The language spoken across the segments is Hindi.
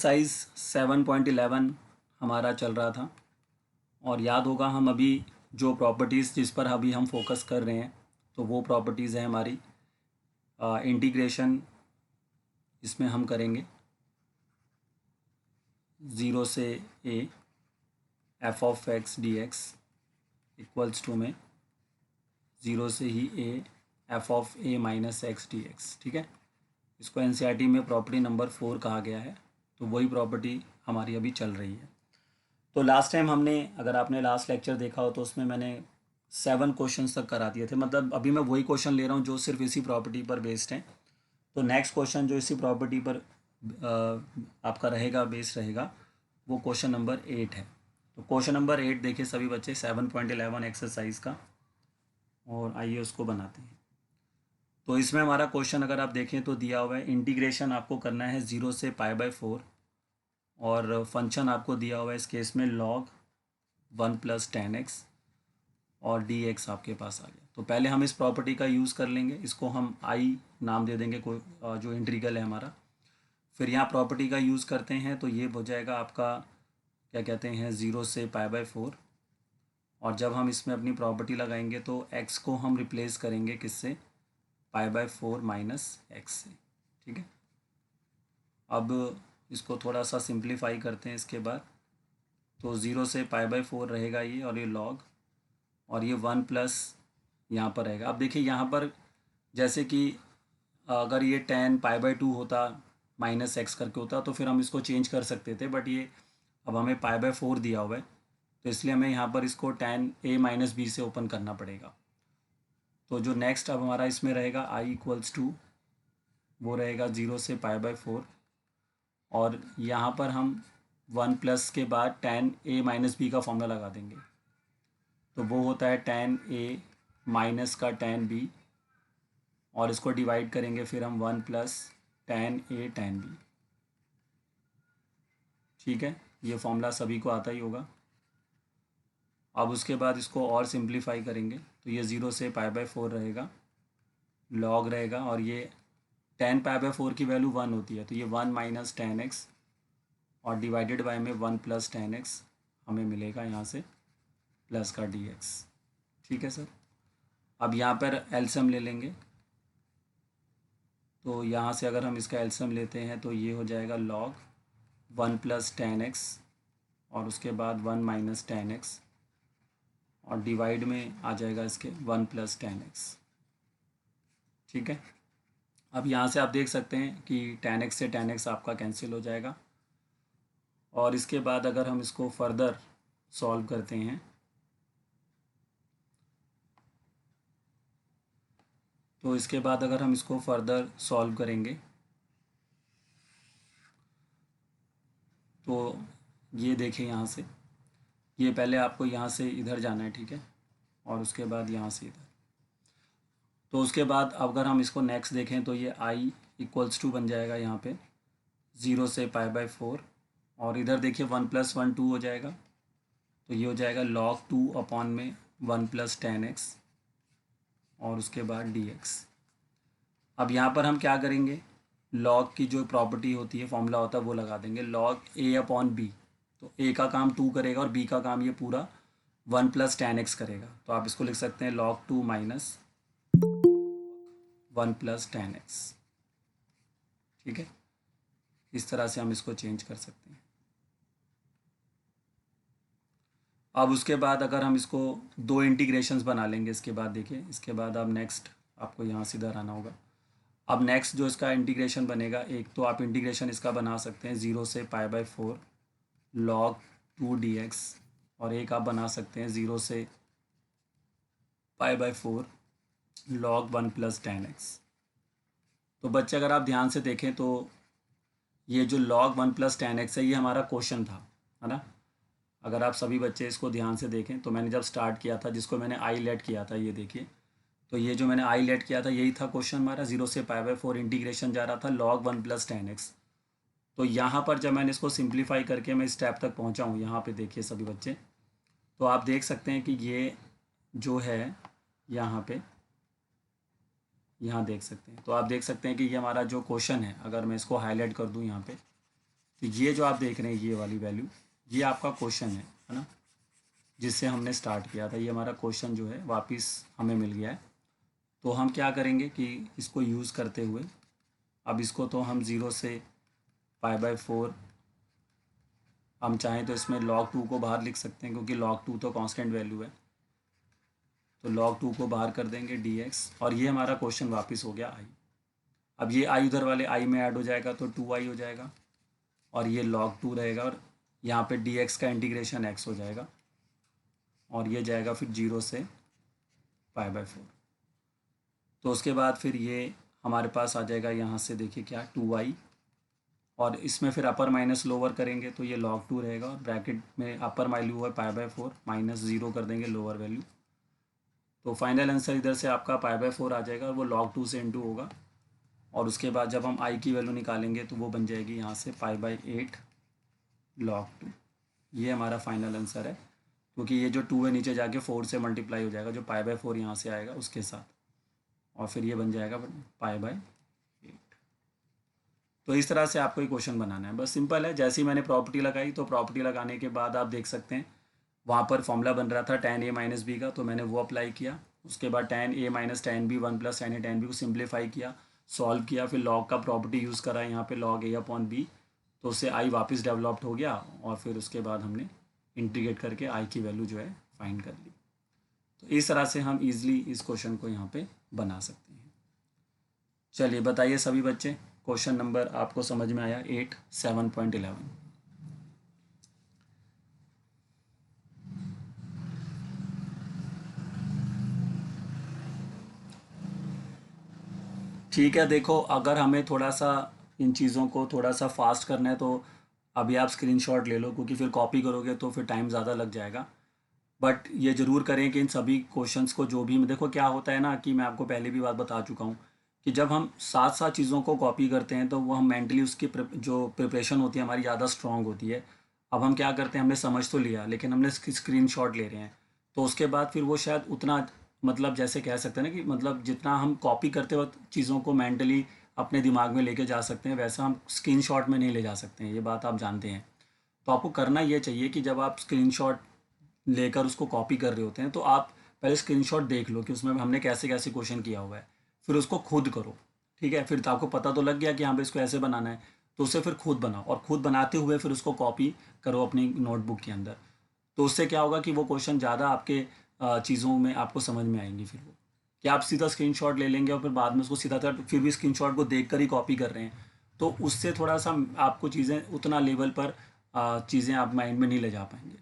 साइज़ 7.11 हमारा चल रहा था और याद होगा हम अभी जो प्रॉपर्टीज़ जिस पर अभी हम फोकस कर रहे हैं तो वो प्रॉपर्टीज़ है हमारी इंटीग्रेशन। इसमें हम करेंगे 0 से a f of x dx equals to में 0 से ही a f of a minus x d x. ठीक है, इसको एनसीईआरटी में प्रॉपर्टी नंबर 4 कहा गया है, तो वही प्रॉपर्टी हमारी अभी चल रही है। तो लास्ट टाइम हमने, अगर आपने लास्ट लेक्चर देखा हो तो उसमें मैंने 7 क्वेश्चंस तक करा दिए थे। मतलब अभी मैं वही क्वेश्चन ले रहा हूँ जो सिर्फ इसी प्रॉपर्टी पर बेस्ड हैं। तो नेक्स्ट क्वेश्चन जो इसी प्रॉपर्टी पर आपका रहेगा, बेस्ड रहेगा, वो क्वेश्चन नंबर 8 है। तो क्वेश्चन नंबर 8 देखिए सभी बच्चे, 7.11 एक्सरसाइज का, और आइए उसको बनाते हैं। तो इसमें हमारा क्वेश्चन अगर आप देखें तो दिया हुआ है इंटीग्रेशन आपको करना है 0 से π/4 और फंक्शन आपको दिया हुआ है इस केस में log 1 + tan x और dx आपके पास आ गया। तो पहले हम इस प्रॉपर्टी का यूज़ कर लेंगे, इसको हम i नाम दे देंगे, कोई जो इंटीग्रल है हमारा। फिर यहाँ प्रॉपर्टी का यूज़ करते हैं तो ये हो जाएगा आपका, क्या कहते हैं, 0 से π/4, और जब हम इसमें अपनी प्रॉपर्टी लगाएंगे तो x को हम रिप्लेस करेंगे किससे, π/4 माइनस एक्स से। ठीक है, अब इसको थोड़ा सा सिंप्लीफाई करते हैं इसके बाद। तो 0 से π/4 रहेगा ये, और ये log, और ये 1 प्लस यहाँ पर रहेगा। अब देखिए यहाँ पर जैसे कि अगर ये tan π/2 होता, माइनस एक्स करके होता, तो फिर हम इसको चेंज कर सकते थे, बट ये अब हमें π/4 दिया हुआ है, तो इसलिए हमें यहाँ पर इसको tan a माइनस बी से ओपन करना पड़ेगा। तो जो नेक्स्ट अब हमारा इसमें रहेगा i इक्वल्स टू, वो रहेगा 0 से π/4, और यहाँ पर हम 1 प्लस के बाद tan a माइनस बी का फॉर्मूला लगा देंगे, तो वो होता है tan a माइनस का tan b, और इसको डिवाइड करेंगे फिर हम 1 plus tan a tan b। ठीक है, ये फॉर्मूला सभी को आता ही होगा। अब उसके बाद इसको और सिंप्लीफाई करेंगे तो ये 0 से π/4 रहेगा, लॉग रहेगा, और ये tan π/4 की वैल्यू 1 होती है, तो ये 1 माइनस tan x और डिवाइडेड बाय में 1 प्लस tan x हमें मिलेगा यहाँ से, प्लस का dx। ठीक है सर, अब यहाँ पर एलसीएम ले लेंगे, तो यहाँ से अगर हम इसका एलसीएम लेते हैं तो ये हो जाएगा log 1 प्लस tan x और उसके बाद 1 माइनस tan x, और डिवाइड में आ जाएगा इसके 1 प्लस tan x। ठीक है, अब यहाँ से आप देख सकते हैं कि tan x से tan x आपका कैंसिल हो जाएगा, और इसके बाद अगर हम इसको फर्दर सॉल्व करते हैं तो इसके बाद अगर हम इसको फर्दर सॉल्व करेंगे तो ये देखें, यहाँ से ये पहले आपको यहाँ से इधर जाना है, ठीक है, और उसके बाद यहाँ से इधर। तो उसके बाद अगर हम इसको नेक्स्ट देखें तो ये i इक्वल्स टू बन जाएगा यहाँ पे 0 से π/4, और इधर देखिए 1 + 1 2 हो जाएगा, तो ये हो जाएगा log 2 अपॉन में 1 प्लस tan x और उसके बाद dx। अब यहाँ पर हम क्या करेंगे, log की जो प्रॉपर्टी होती है, फॉर्मूला होता है, वो लगा देंगे, log a अपॉन b। तो a का काम 2 करेगा और b का काम ये पूरा 1 प्लस tan x करेगा, तो आप इसको लिख सकते हैं log 2 minus 1 plus tan x। ठीक है, इस तरह से हम इसको चेंज कर सकते हैं। अब उसके बाद अगर हम इसको दो इंटीग्रेशंस बना लेंगे इसके बाद, देखिए इसके बाद अब नेक्स्ट आपको यहाँ सीधा आना होगा। अब नेक्स्ट जो इसका इंटीग्रेशन बनेगा, एक तो आप इंटीग्रेशन इसका बना सकते हैं 0 से π/4 log 2 dx, और एक आप बना सकते हैं 0 से π/4 log 1 प्लस tan x। तो बच्चे अगर आप ध्यान से देखें तो ये जो log 1 प्लस tan x है, ये हमारा क्वेश्चन था, है ना। अगर आप सभी बच्चे इसको ध्यान से देखें तो मैंने जब स्टार्ट किया था, जिसको मैंने आई लेट किया था, ये देखिए, तो ये जो मैंने आई लेट किया था यही था क्वेश्चन हमारा। 0 से π/4 इंटीग्रेशन जा रहा था log 1 प्लस tan x। तो यहाँ पर जब मैंने इसको सिंप्लीफाई करके मैं स्टेप तक पहुँचा हूँ, यहाँ पे देखिए सभी बच्चे, तो आप देख सकते हैं कि ये जो है यहाँ पे, यहाँ देख सकते हैं, तो आप देख सकते हैं कि ये हमारा जो क्वेश्चन है, अगर मैं इसको हाईलाइट कर दूँ यहाँ पे, तो ये जो आप देख रहे हैं ये वाली वैल्यू, ये आपका क्वेश्चन है ना, जिससे हमने स्टार्ट किया था। ये हमारा क्वेश्चन जो है वापस हमें मिल गया है। तो हम क्या करेंगे कि इसको यूज़ करते हुए अब इसको तो हम 0 से π/4, हम चाहें तो इसमें log 2 को बाहर लिख सकते हैं, क्योंकि log 2 तो कांस्टेंट वैल्यू है। तो log 2 को बाहर कर देंगे dx, और ये हमारा क्वेश्चन वापस हो गया i। अब ये i उधर वाले i में ऐड हो जाएगा तो 2i हो जाएगा, और ये log 2 रहेगा, और यहाँ पे dx का इंटीग्रेशन x हो जाएगा, और ये जाएगा फिर 0 से π/4। तो उसके बाद फिर ये हमारे पास आ जाएगा यहाँ से, देखिए क्या 2i, और इसमें फिर अपर माइनस लोअर करेंगे तो ये log 2 रहेगा, और ब्रैकेट में अपर वैल्यू है π/4 माइनस 0 कर देंगे लोअर वैल्यू। तो फाइनल आंसर इधर से आपका π/4 आ जाएगा, और वो log 2 से इंटू होगा, और उसके बाद जब हम i की वैल्यू निकालेंगे तो वो बन जाएगी यहाँ से π/8 log 2। ये हमारा फाइनल आंसर है, क्योंकि ये जो 2 है नीचे जाके 4 से मल्टीप्लाई हो जाएगा, जो π/4 यहाँ से आएगा उसके साथ, और फिर ये बन जाएगा π/8। तो इस तरह से आपको ये क्वेश्चन बनाना है, बस सिंपल है। जैसे ही मैंने प्रॉपर्टी लगाई, तो प्रॉपर्टी लगाने के बाद आप देख सकते हैं वहाँ पर फॉर्मूला बन रहा था tan a माइनस बी का, तो मैंने वो अप्लाई किया। उसके बाद tan a minus tan b 1 plus tan a tan b को सिंप्लीफाई किया, सॉल्व किया, फिर लॉग का प्रॉपर्टी यूज़ करा यहाँ पे log a/b, तो उससे i वापस डेवलप्ड हो गया, और फिर उसके बाद हमने इंटीग्रेट करके i की वैल्यू जो है फाइंड कर ली। तो इस तरह से हम ईजिली इस क्वेश्चन को यहाँ पे बना सकते हैं। चलिए बताइए सभी बच्चे, क्वेश्चन नंबर आपको समझ में आया 8 7.11। ठीक है, देखो अगर हमें थोड़ा सा इन चीज़ों को थोड़ा सा फास्ट करना है तो अभी आप स्क्रीनशॉट ले लो, क्योंकि फिर कॉपी करोगे तो फिर टाइम ज़्यादा लग जाएगा। बट ये ज़रूर करें कि इन सभी क्वेश्चंस को जो भी, देखो क्या होता है ना, कि मैं आपको पहले भी बात बता चुका हूँ कि जब हम साथ साथ चीज़ों को कॉपी करते हैं तो वो हम मेंटली उसकी जो प्रिपरेशन होती है हमारी ज़्यादा स्ट्रांग होती है। अब हम क्या करते हैं, हमने समझ तो लिया लेकिन हमने स्क्रीनशॉट ले रहे हैं, तो उसके बाद फिर वो शायद उतना, मतलब जैसे कह सकते हैं ना कि मतलब जितना हम कॉपी करते वक्त चीज़ों को मेंटली अपने दिमाग में लेके जा सकते हैं, वैसा हम स्क्रीनशॉट में नहीं ले जा सकते हैं, ये बात आप जानते हैं। तो आपको करना ये चाहिए कि जब आप स्क्रीनशॉट लेकर उसको कॉपी कर रहे होते हैं तो आप पहले स्क्रीनशॉट देख लो कि उसमें हमने कैसे कैसे क्वेश्चन किया हुआ है, फिर उसको खुद करो। ठीक है, फिर तो आपको पता तो लग गया कि हाँ भाई इसको ऐसे बनाना है, तो उसे फिर खुद बनाओ, और खुद बनाते हुए फिर उसको कॉपी करो अपनी नोटबुक के अंदर। तो उससे क्या होगा कि वो क्वेश्चन ज़्यादा आपके चीज़ों में आपको समझ में आएंगी। फिर वो कि आप सीधा स्क्रीनशॉट ले लेंगे और फिर बाद में उसको सीधा फिर भी स्क्रीनशॉट को देख कर ही कॉपी कर रहे हैं, तो उससे थोड़ा सा आपको चीज़ें उतना लेवल पर चीज़ें आप माइंड में नहीं ले जा पाएंगे।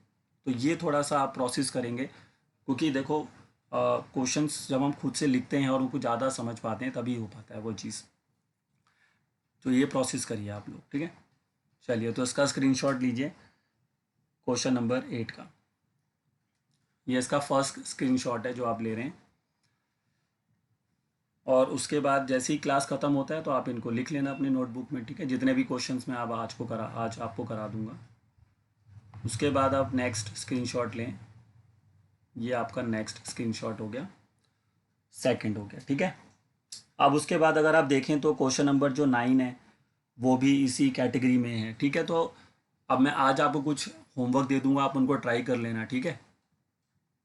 तो ये थोड़ा सा आप प्रोसेस करेंगे, क्योंकि देखो क्वेश्चंस जब हम खुद से लिखते हैं और उनको ज़्यादा समझ पाते हैं तभी हो पाता है वो चीज़। तो ये प्रोसेस करिए आप लोग, ठीक है। चलिए तो इसका स्क्रीनशॉट लीजिए क्वेश्चन नंबर 8 का। ये इसका फर्स्ट स्क्रीनशॉट है जो आप ले रहे हैं, और उसके बाद जैसे ही क्लास ख़त्म होता है तो आप इनको लिख लेना अपनी नोटबुक में, ठीक है, जितने भी क्वेश्चंस मैं अब आज आपको करा दूंगा। उसके बाद आप नेक्स्ट स्क्रीनशॉट लें, ये आपका नेक्स्ट स्क्रीनशॉट हो गया, सेकंड हो गया, ठीक है। अब उसके बाद अगर आप देखें तो क्वेश्चन नंबर जो 9 है वो भी इसी कैटेगरी में है, ठीक है। तो अब मैं आज आपको कुछ होमवर्क दे दूंगा, आप उनको ट्राई कर लेना, ठीक है।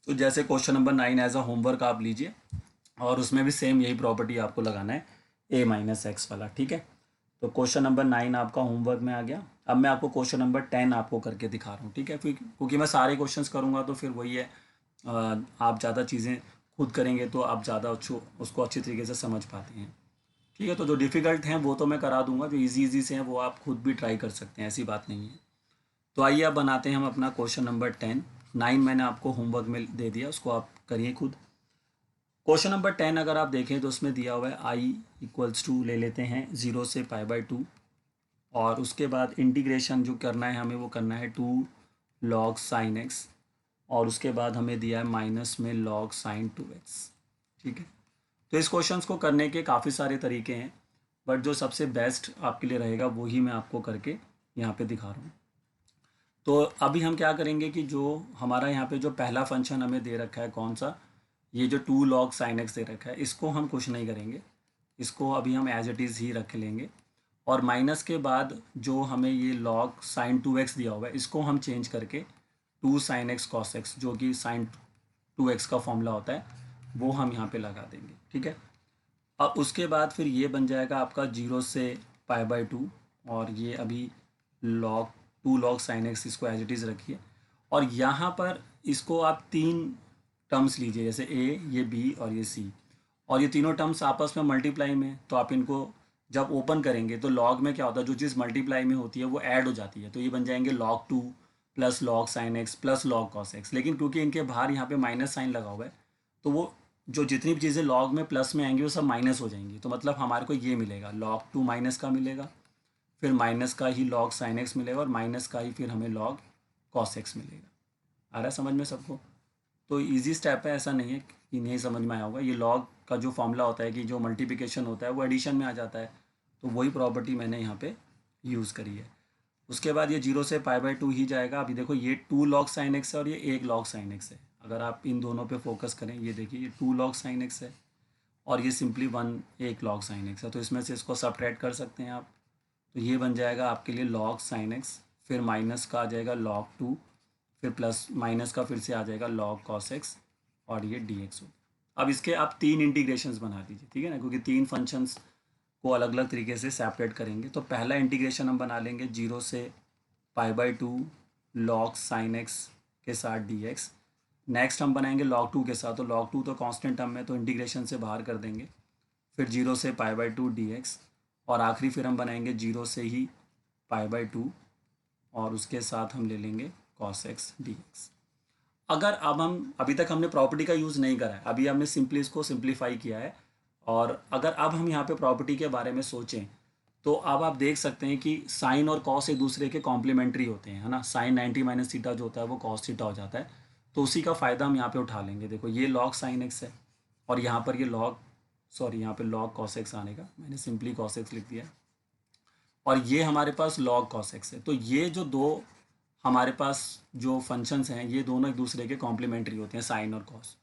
तो जैसे question number 9 as a homework आप लीजिए, और उसमें भी सेम यही प्रॉपर्टी आपको लगाना है a-x वाला, ठीक है। तो क्वेश्चन नंबर 9 आपका होमवर्क में आ गया। अब मैं आपको क्वेश्चन नंबर 10 आपको करके दिखा रहा हूँ, ठीक है। फिर क्योंकि मैं सारे क्वेश्चंस करूँगा तो फिर वही है, आप ज़्यादा चीज़ें खुद करेंगे तो आप ज़्यादा उसको अच्छी तरीके से समझ पाते हैं, ठीक है। तो जो डिफ़िकल्ट हैं वो तो मैं करा दूंगा, जो इजी से हैं वो आप खुद भी ट्राई कर सकते हैं, ऐसी बात नहीं है। तो आइए अब बनाते हैं हम अपना क्वेश्चन नंबर 10। 9 मैंने आपको होमवर्क में दे दिया, उसको आप करिए खुद। क्वेश्चन नंबर 10 अगर आप देखें तो उसमें दिया हुआ है i=2 ले लेते हैं 0 से π/2, और उसके बाद इंटीग्रेशन जो करना है हमें वो करना है 2 log sin x, और उसके बाद हमें दिया है माइनस में log sin 2x, ठीक है। तो इस क्वेश्चंस को करने के काफ़ी सारे तरीके हैं, बट जो सबसे बेस्ट आपके लिए रहेगा वही मैं आपको करके यहाँ पे दिखा रहा हूँ। तो अभी हम क्या करेंगे कि जो हमारा यहाँ पे जो पहला फंक्शन हमें दे रखा है, कौन सा, ये जो 2 log sin x दे रखा है, इसको हम कुछ नहीं करेंगे, इसको अभी हम एज इट इज़ ही रख लेंगे। और माइनस के बाद जो हमें ये लॉग साइन 2x दिया हुआ है इसको हम चेंज करके 2 साइन एक्स कॉस एक्स जो कि साइन 2x का फॉर्मूला होता है वो हम यहाँ पे लगा देंगे, ठीक है। अब उसके बाद फिर ये बन जाएगा आपका 0 से π/2 और ये अभी लॉग 2 लॉग साइन एक्स इसको एज इट इज़ रखिए। और यहाँ पर इसको आप 3 टर्म्स लीजिए, जैसे ए, ये बी और ये सी, और ये तीनों टर्म्स आपस में मल्टीप्लाई में, तो आप इनको जब ओपन करेंगे तो लॉग में क्या होता है, जो चीज़ मल्टीप्लाई में होती है वो ऐड हो जाती है, तो ये बन जाएंगे log 2 plus log sine x plus log cos x. लेकिन क्योंकि इनके बाहर यहाँ पे माइनस साइन लगा हुआ है तो वो जो जितनी भी चीज़ें लॉग में प्लस में आएंगी वो सब माइनस हो जाएंगी, तो मतलब हमारे को ये मिलेगा log 2 माइनस का मिलेगा, फिर माइनस का ही लॉग साइन एक्स मिलेगा और माइनस का ही फिर हमें लॉग कॉस एक्स मिलेगा। आ रहा है समझ में सबको? तो इजी स्टेप है, ऐसा नहीं है कि नहीं समझ में आया होगा। ये लॉग का जो फॉर्मूला होता है कि जो मल्टीप्लिकेशन होता है वो एडिशन में आ जाता है, तो वही प्रॉपर्टी मैंने यहाँ पे यूज़ करी है। उसके बाद ये 0 से π/2 ही जाएगा। अभी देखो ये 2 लॉग साइन एक्स है और ये 1 लॉग साइन एक्स है। अगर आप इन दोनों पे फोकस करें, ये देखिए ये 2 लॉग साइन एक्स है और ये सिंपली 1 लॉग साइन एक्स है, तो इसमें से इसको सब्ट्रैक्ट कर सकते हैं आप। तो ये बन जाएगा आपके लिए लॉग साइन एक्स, फिर माइनस का आ जाएगा log 2, फिर प्लस माइनस का फिर से आ जाएगा लॉग कॉस एक्स और ये डी एक्स हो। अब इसके आप 3 इंटीग्रेशंस बना दीजिए, ठीक है ना, क्योंकि 3 फंक्शंस को अलग अलग तरीके से सेपरेट करेंगे। तो पहला इंटीग्रेशन हम बना लेंगे 0 से π/2 लॉग साइन एक्स के साथ डी एक्स। नेक्स्ट हम बनाएंगे log 2 के साथ, तो log 2 तो कांस्टेंट टर्म है तो इंटीग्रेशन से बाहर कर देंगे, फिर 0 से π/2 डी एक्स, और आखिरी फिर हम बनाएंगे 0 से ही π/2 और उसके साथ हम ले लेंगे cos x dx। अगर अब हम अभी तक हमने प्रॉपर्टी का यूज़ नहीं करा है, अभी हमने सिंपली इसको सिंप्लीफाई किया है, और अगर अब हम यहाँ पे प्रॉपर्टी के बारे में सोचें तो अब आप देख सकते हैं कि साइन और कॉस एक दूसरे के कॉम्प्लीमेंट्री होते हैं, है ना। साइन 90 माइनस थीटा जो होता है वो कॉस थीटा हो जाता है, तो उसी का फ़ायदा हम यहाँ पे उठा लेंगे। देखो ये लॉग साइन एक्स है और यहाँ पर ये लॉग, सॉरी यहाँ पे लॉग कॉस एक्स आने का, मैंने सिंपली कॉस एक्स लिख दिया, और ये हमारे पास log cos x है। तो ये जो दो हमारे पास जो फंक्शंस हैं ये दोनों एक दूसरे के कॉम्प्लीमेंट्री होते हैं, साइन और कॉस।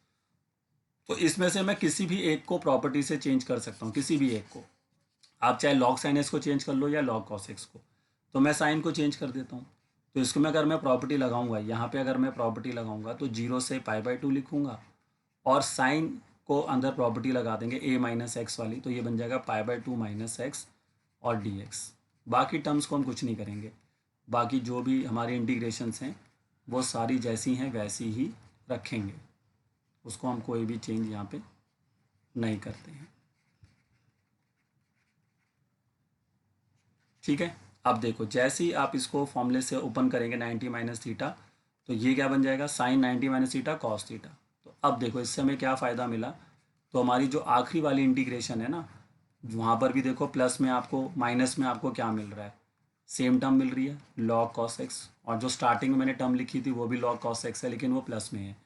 तो इसमें से मैं किसी भी एक को प्रॉपर्टी से चेंज कर सकता हूँ, किसी भी एक को। आप चाहे log sin x को चेंज कर लो या log cos x को। तो मैं साइन को चेंज कर देता हूँ। तो इसको मैं अगर मैं प्रॉपर्टी लगाऊंगा यहाँ पे, अगर मैं प्रॉपर्टी लगाऊंगा तो 0 से π/2 लिखूंगा और साइन को अंदर प्रॉपर्टी लगा देंगे a माइनस एक्स वाली, तो ये बन जाएगा π/2 माइनस एक्स और डी एक्स। बाकी टर्म्स को हम कुछ नहीं करेंगे, बाकी जो भी हमारी इंटीग्रेशंस हैं वो सारी जैसी हैं वैसी ही रखेंगे, उसको हम कोई भी चेंज यहाँ पे नहीं करते हैं, ठीक है। अब देखो जैसे ही आप इसको फॉर्मूले से ओपन करेंगे 90 माइनस थीटा, तो ये क्या बन जाएगा, sine 90 minus theta cos theta. तो अब देखो इससे हमें क्या फ़ायदा मिला, तो हमारी जो आखिरी वाली इंटीग्रेशन है ना, वहाँ पर भी देखो प्लस में आपको, माइनस में आपको क्या मिल रहा है, सेम टर्म मिल रही है log cos x, और जो स्टार्टिंग में मैंने टर्म लिखी थी वो भी log cos x है लेकिन वो प्लस में है।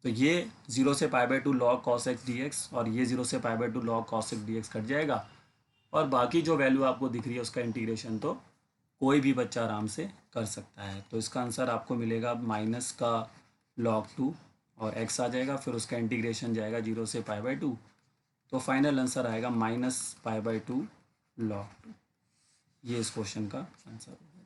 तो ये 0 से π/2 log cos x dx और ये 0 से π/2 log cos x dx cut जाएगा, और बाकी जो वैल्यू आपको दिख रही है उसका इंटीग्रेशन तो कोई भी बच्चा आराम से कर सकता है। तो इसका आंसर आपको मिलेगा माइनस का log 2 और x आ जाएगा, फिर उसका इंटीग्रेशन जाएगा 0 से π/2, तो फाइनल आंसर आएगा माइनस π/2 log 2। ये इस क्वेश्चन का आंसर होगा।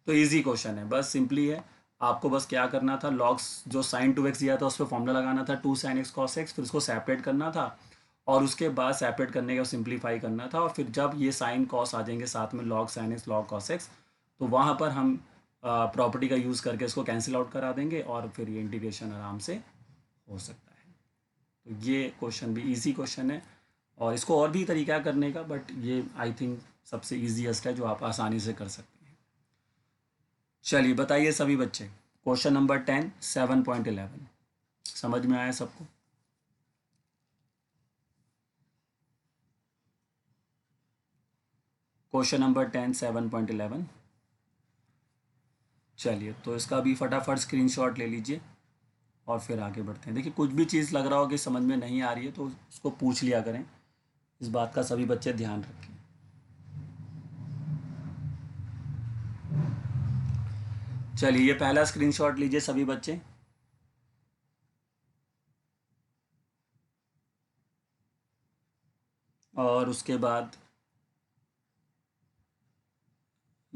तो इजी क्वेश्चन है, बस सिंपली है, आपको बस क्या करना था, लॉग्स जो साइन 2x दिया था उस पर फॉर्मूला लगाना था 2 sin x cos x, फिर उसको सेपरेट करना था और उसके बाद सेपरेट करने का सिंप्लीफाई करना था, और फिर जब ये साइन कॉस आ जाएंगे साथ में log sin x log cos x, तो वहाँ पर हम प्रॉपर्टी का यूज़ करके इसको कैंसिल आउट करा देंगे और फिर ये इंटीग्रेशन आराम से हो सकता है। तो ये क्वेश्चन भी इजी क्वेश्चन है, और इसको और भी तरीका करने का, बट ये आई थिंक सबसे ईजीएस्ट है जो आप आसानी से कर सकते हैं। चलिए बताइए सभी बच्चे, क्वेश्चन नंबर 10 7.11 समझ में आया सबको? Question number 10 7.11। चलिए तो इसका भी फटाफट स्क्रीनशॉट ले लीजिए और फिर आगे बढ़ते हैं। देखिए कुछ भी चीज़ लग रहा हो कि समझ में नहीं आ रही है तो उसको पूछ लिया करें, इस बात का सभी बच्चे ध्यान रखें। चलिए ये पहला स्क्रीनशॉट लीजिए सभी बच्चे, और उसके बाद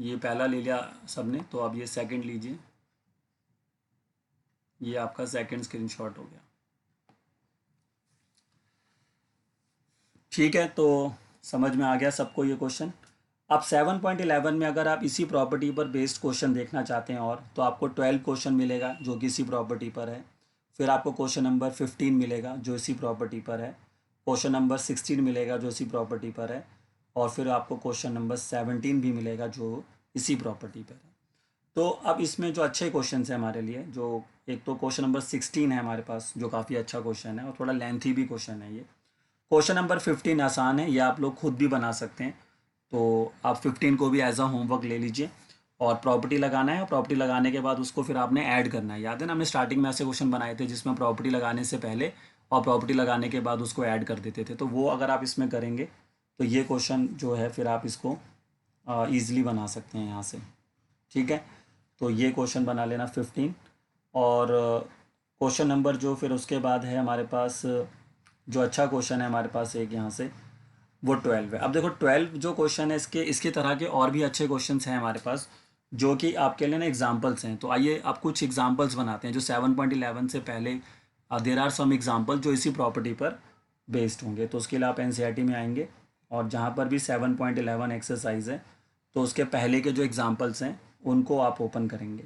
ये पहला ले लिया सबने, तो अब ये सेकंड लीजिए, ये आपका सेकंड स्क्रीनशॉट हो गया। ठीक है, तो समझ में आ गया सबको ये क्वेश्चन। अब 7.11 में अगर आप इसी प्रॉपर्टी पर बेस्ड क्वेश्चन देखना चाहते हैं और तो आपको 12 क्वेश्चन मिलेगा जो कि इसी प्रॉपर्टी पर है। फिर आपको क्वेश्चन नंबर 15 मिलेगा जो इसी प्रॉपर्टी पर है। क्वेश्चन नंबर 16 मिलेगा जो इसी प्रॉपर्टी पर है। और फिर आपको क्वेश्चन नंबर 17 भी मिलेगा जो इसी प्रॉपर्टी पर है। तो अब इसमें जो अच्छे क्वेश्चन हैं हमारे लिए, जो एक तो क्वेश्चन नंबर 16 है हमारे पास जो काफ़ी अच्छा क्वेश्चन है और थोड़ा लेंथी भी क्वेश्चन है ये। क्वेश्चन नंबर 15 आसान है, ये आप लोग खुद भी बना सकते हैं, तो आप 15 को भी एज अ होमवर्क ले लीजिए। और प्रॉपर्टी लगाना है, और प्रॉपर्टी लगाने के बाद उसको फिर आपने ऐड करना है। याद है ना, हमने स्टार्टिंग में ऐसे क्वेश्चन बनाए थे जिसमें प्रॉपर्टी लगाने से पहले और प्रॉपर्टी लगाने के बाद उसको ऐड कर देते थे, तो वो अगर आप इसमें करेंगे तो ये क्वेश्चन जो है फिर आप इसको ईजिली बना सकते हैं यहाँ से। ठीक है, तो ये क्वेश्चन बना लेना 15। और क्वेश्चन नंबर जो फिर उसके बाद है हमारे पास, जो अच्छा क्वेश्चन है हमारे पास एक यहाँ से, वो 12 है। अब देखो 12 जो क्वेश्चन है इसके इसकी तरह के और भी अच्छे क्वेश्चंस हैं हमारे पास जो कि आपके लिए ना एग्जांपल्स हैं। तो आइए आप कुछ एग्जांपल्स बनाते हैं जो 7.11 से पहले देर आर सम एग्जांपल जो इसी प्रॉपर्टी पर बेस्ड होंगे। तो उसके लिए आप एनसीईआरटी में आएंगे और जहाँ पर भी 7.11 एक्सरसाइज है तो उसके पहले के जो एग्जाम्पल्स हैं उनको आप ओपन करेंगे।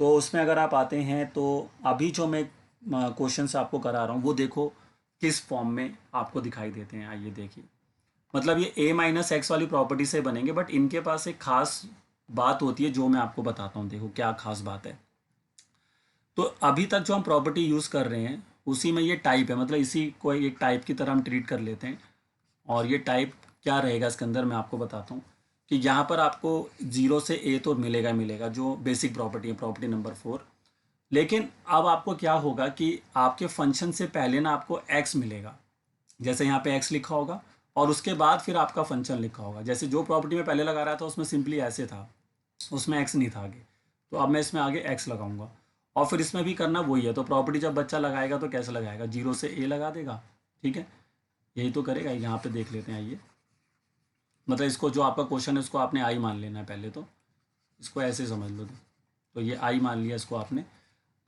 तो उसमें अगर आप आते हैं तो अभी जो मैं क्वेश्चंस आपको करा रहा हूँ वो देखो किस फॉर्म में आपको दिखाई देते हैं। आइए देखिए, मतलब ये a-x वाली प्रॉपर्टी से बनेंगे, बट इनके पास एक खास बात होती है जो मैं आपको बताता हूँ। देखो क्या खास बात है। तो अभी तक जो हम प्रॉपर्टी यूज़ कर रहे हैं उसी में ये टाइप है, मतलब इसी को एक टाइप की तरह हम ट्रीट कर लेते हैं। और ये टाइप क्या रहेगा इसके अंदर मैं आपको बताता हूँ कि यहाँ पर आपको 0 से a तो मिलेगा मिलेगा जो बेसिक प्रॉपर्टी है, प्रॉपर्टी नंबर 4। लेकिन अब आपको क्या होगा कि आपके फंक्शन से पहले ना आपको x मिलेगा, जैसे यहाँ पे x लिखा होगा और उसके बाद फिर आपका फंक्शन लिखा होगा। जैसे जो प्रॉपर्टी में पहले लगा रहा था उसमें सिंपली ऐसे था, उसमें x नहीं था आगे, तो अब मैं इसमें आगे x लगाऊंगा। और फिर इसमें भी करना वही है। तो प्रॉपर्टी जब बच्चा लगाएगा तो कैसे लगाएगा, 0 से a लगा देगा। ठीक है, यही तो करेगा। यहाँ पे देख लेते हैं आइए, मतलब इसको जो आपका क्वेश्चन है उसको आपने आई मान लेना है पहले, तो इसको ऐसे समझ लो। तो ये आई मान लिया इसको आपने।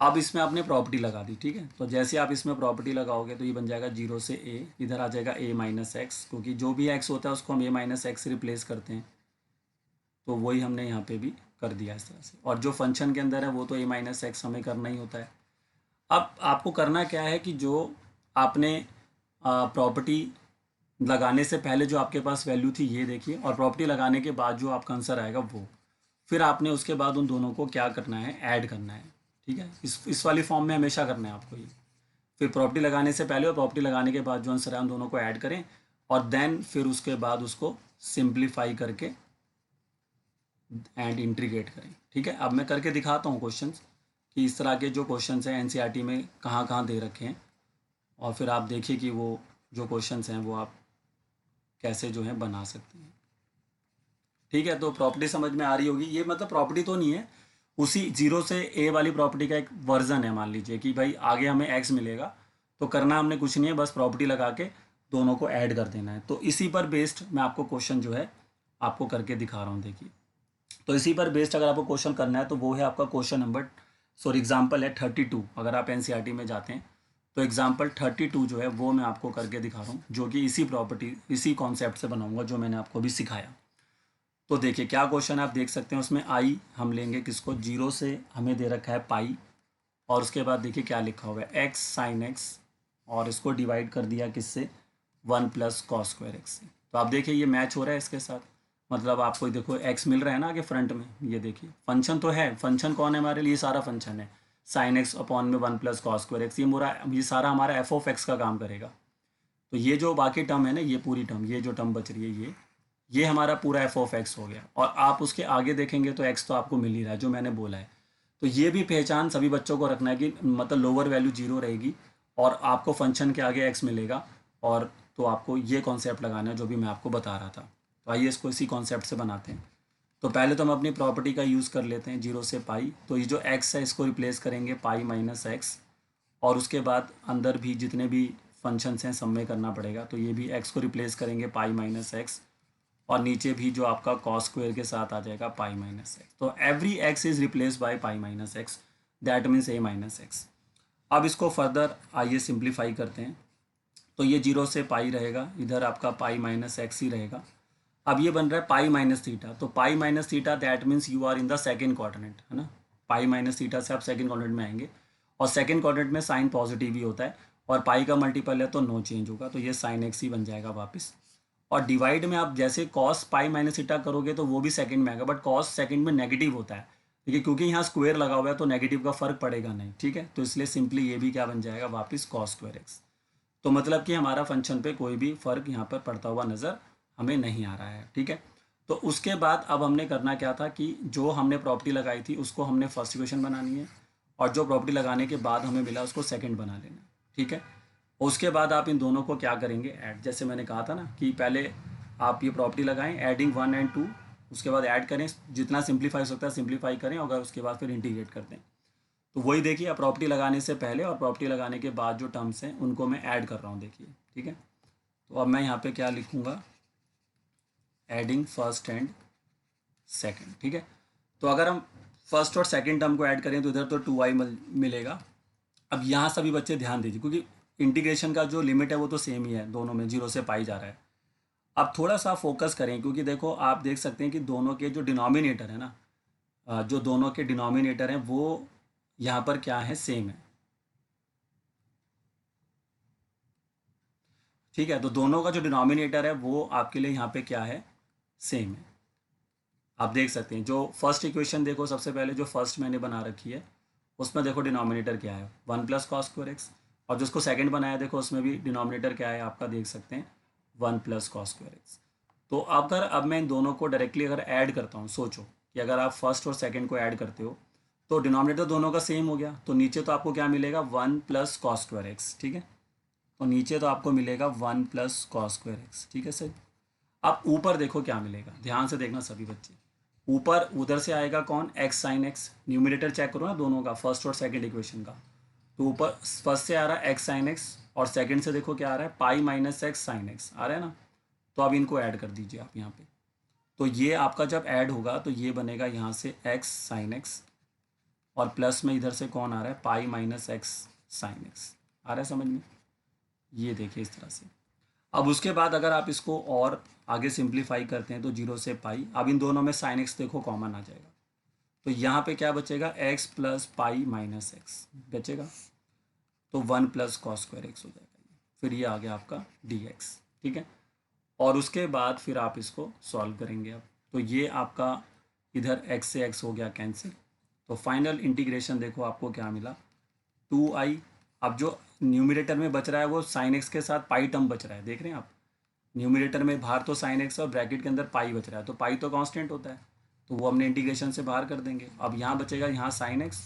अब इसमें आपने प्रॉपर्टी लगा दी। ठीक है, तो जैसे आप इसमें प्रॉपर्टी लगाओगे तो ये बन जाएगा 0 से a, इधर आ जाएगा a-x, क्योंकि जो भी x होता है उसको हम a-x से रिप्लेस करते हैं। तो वही हमने यहाँ पे भी कर दिया इस तरह से। और जो फंक्शन के अंदर है वो तो a-x हमें करना ही होता है। अब आपको करना क्या है कि जो आपने प्रॉपर्टी लगाने से पहले जो आपके पास वैल्यू थी ये देखिए, और प्रॉपर्टी लगाने के बाद जो आपका आंसर आएगा वो, फिर आपने उसके बाद उन दोनों को क्या करना है, ऐड करना है। ठीक है, इस वाली फॉर्म में हमेशा करना है आपको ये। फिर प्रॉपर्टी लगाने से पहले और प्रॉपर्टी लगाने के बाद जो आंसर है उन दोनों को ऐड करें और देन फिर उसके बाद उसको सिंप्लीफाई करके एंड इंटीग्रेट करें। ठीक है, अब मैं करके दिखाता हूँ क्वेश्चंस कि इस तरह के जो क्वेश्चंस हैं एनसीईआरटी में कहाँ कहाँ दे रखे हैं, और फिर आप देखिए कि वो जो क्वेश्चंस हैं वो आप कैसे जो है बना सकते हैं। ठीक है, तो प्रॉपर्टी समझ में आ रही होगी। ये मतलब प्रॉपर्टी तो नहीं है, उसी 0 से a वाली प्रॉपर्टी का एक वर्जन है। मान लीजिए कि भाई आगे हमें x मिलेगा, तो करना हमने कुछ नहीं है, बस प्रॉपर्टी लगा के दोनों को ऐड कर देना है। तो इसी पर बेस्ड मैं आपको क्वेश्चन जो है आपको करके दिखा रहा हूँ। देखिए, तो इसी पर बेस्ड अगर आपको क्वेश्चन करना है तो वो है आपका क्वेश्चन नंबर, सॉरी एग्जाम्पल है 32। अगर आप एनसीईआरटी में जाते हैं तो एग्जाम्पल 32 जो है वो मैं आपको करके दिखा रहा हूँ, जो कि इसी प्रॉपर्टी इसी कॉन्सेप्ट से बनाऊंगा जो मैंने आपको अभी सिखाया। तो देखिए क्या क्वेश्चन आप देख सकते हैं, उसमें आई हम लेंगे किसको, 0 से हमें दे रखा है पाई, और उसके बाद देखिए क्या लिखा हुआ है, एक्स साइन एक्स, और इसको डिवाइड कर दिया किससे, 1 प्लस कॉस स्क्वायर एक्स से। तो आप देखिए ये मैच हो रहा है इसके साथ, मतलब आपको देखो एक्स मिल रहा है ना आगे फ्रंट में। ये देखिए फंक्शन तो है, फंक्शन कौन है हमारे लिए, सारा फंक्शन है साइन एक्स अपॉन में 1 प्लस कॉस स्क्वायर एक्स। ये सारा हमारा एफ ऑफ एक्स का काम करेगा। तो ये जो बाकी टर्म है ना, ये पूरी टर्म, ये जो टर्म बच रही है ये हमारा पूरा एफ ऑफ एक्स हो गया। और आप उसके आगे देखेंगे तो एक्स तो आपको मिल ही रहा है जो मैंने बोला है। तो ये भी पहचान सभी बच्चों को रखना है कि मतलब लोअर वैल्यू 0 रहेगी और आपको फंक्शन के आगे एक्स मिलेगा, और तो आपको ये कॉन्सेप्ट लगाना है जो भी मैं आपको बता रहा था। तो आइए इसको इसी कॉन्सेप्ट से बनाते हैं। तो पहले तो हम अपनी प्रॉपर्टी का यूज़ कर लेते हैं 0 से पाई। तो ये जो एक्स है इसको रिप्लेस करेंगे पाई माइनस एक्स, और उसके बाद अंदर भी जितने भी फंक्शंस हैं सब में करना पड़ेगा। तो ये भी एक्स को रिप्लेस करेंगे पाई माइनस एक्स, और नीचे भी जो आपका कॉस स्क्वायर के साथ आ जाएगा पाई माइनस एक्स। तो every x is replace by pi minus x, that means A minus x. अब इसको फर्दर आइए सिंप्लीफाई करते हैं। तो ये 0 से पाई रहेगा, इधर आपका पाई माइनस एक्स ही रहेगा। अब ये बन रहा है पाई माइनस थीटा, तो pi minus theta that means you are in the second quadrant, है ना। पाई माइनस थीटा से आप सेकेंड क्वाड्रेंट में आएंगे, और सेकेंड क्वाड्रेंट में साइन पॉजिटिव ही होता है, और पाई का मल्टीपल है तो नो चेंज होगा, तो ये साइन एक्स ही बन जाएगा वापस। और डिवाइड में आप जैसे कॉस पाई माइनस थीटा करोगे तो वो भी सेकंड में आएगा, बट कॉस सेकंड में नेगेटिव होता है, ठीक है, क्योंकि यहाँ स्क्वायर लगा हुआ है तो नेगेटिव का फर्क पड़ेगा नहीं, ठीक है। तो इसलिए सिंपली ये भी क्या बन जाएगा वापस कॉस स्क्वायर एक्स। तो मतलब कि हमारा फंक्शन पे कोई भी फर्क यहाँ पर पड़ता हुआ नज़र हमें नहीं आ रहा है, ठीक है। तो उसके बाद अब हमने करना क्या था कि जो हमने प्रॉपर्टी लगाई थी उसको हमने फर्स्ट इक्वेशन बनानी है, और जो प्रॉपर्टी लगाने के बाद हमें मिला उसको सेकंड बना लेना, ठीक है। उसके बाद आप इन दोनों को क्या करेंगे, ऐड। जैसे मैंने कहा था ना कि पहले आप ये प्रॉपर्टी लगाएं एडिंग 1 एंड 2, उसके बाद ऐड करें, जितना सिंप्लीफाई हो सकता है सिंप्लीफाई करें, और उसके बाद फिर इंटीग्रेट कर दें। तो वही देखिए, अब प्रॉपर्टी लगाने से पहले और प्रॉपर्टी लगाने के बाद जो टर्म्स हैं उनको मैं ऐड कर रहा हूँ, देखिए, ठीक है। तो अब मैं यहाँ पे क्या लिखूँगा, एडिंग फर्स्ट एंड सेकंड, ठीक है। तो अगर हम फर्स्ट और सेकंड टर्म को ऐड करें तो इधर तो 2i मिलेगा। अब यहाँ सभी बच्चे ध्यान दीजिए, क्योंकि इंटीग्रेशन का जो लिमिट है वो तो सेम ही है, दोनों में 0 से पाई जा रहा है। अब थोड़ा सा फोकस करें, क्योंकि देखो आप देख सकते हैं कि दोनों के जो डिनोमिनेटर है ना, जो दोनों के डिनोमिनेटर हैं वो यहाँ पर क्या है, सेम है, ठीक है। तो दोनों का जो डिनोमिनेटर है वो आपके लिए यहाँ पे क्या है, सेम है। आप देख सकते हैं जो फर्स्ट इक्वेशन देखो, सबसे पहले जो फर्स्ट मैंने बना रखी है उसमें देखो डिनोमिनेटर क्या है, 1 प्लस कॉस स्क्वायर एक्स, और जिसको सेकंड बनाया देखो उसमें भी डिनोमिनेटर क्या है आपका, देख सकते हैं 1 प्लस कॉस स्क्वायर एक्स। तो अगर अब मैं इन दोनों को डायरेक्टली अगर ऐड करता हूँ, सोचो कि अगर आप फर्स्ट और सेकंड को ऐड करते हो तो डिनोमिनेटर दोनों का सेम हो गया, तो नीचे तो आपको क्या मिलेगा, 1 प्लस कॉस स्क्वायर एक्स, ठीक है। तो नीचे तो आपको मिलेगा 1 प्लस कॉस स्क्वायर एक्स, ठीक है सर। अब ऊपर देखो क्या मिलेगा, ध्यान से देखना सभी बच्चे। ऊपर उधर से आएगा कौन, x sine x. Numerator check करो ना दोनों का, फर्स्ट और सेकंड इक्वेशन का। तो ऊपर फर्स्ट से आ रहा है एक्स साइन एक्स, और सेकंड से देखो क्या आ रहा है, pi minus X sine X आ रहा है ना। तो अब इनको ऐड कर दीजिए आप यहाँ पे। तो ये आपका जब ऐड होगा तो ये बनेगा यहाँ से एक्स साइन एक्स, और प्लस में इधर से कौन आ रहा है, pi minus X sine X. आ रहा है समझ में, ये देखिए इस तरह से। अब उसके बाद अगर आप इसको और आगे सिंप्लीफाई करते हैं तो 0 से पाई, अब इन दोनों में साइन एक्स देखो कॉमन आ जाएगा, तो यहाँ पे क्या बचेगा, x plus pi minus x बचेगा, तो 1 प्लस कॉस स्क्वायर एक्स हो जाएगा। फिर ये आ गया आपका डी एक्स, ठीक है। और उसके बाद फिर आप इसको सॉल्व करेंगे। अब तो ये आपका इधर x से x हो गया कैंसिल, तो फाइनल इंटीग्रेशन देखो आपको क्या मिला, 2i। अब जो न्यूमिनेटर में बच रहा है वो साइन एक्स के साथ पाई टर्म बच रहा है, देख रहे हैं आप। न्यूमिनेटर में बाहर तो साइन एक्स और ब्रैकेट के अंदर पाई बच रहा है, तो पाई तो कांस्टेंट होता है, तो वो हमने इंटीग्रेशन से बाहर कर देंगे। अब यहाँ बचेगा यहाँ साइन एक्स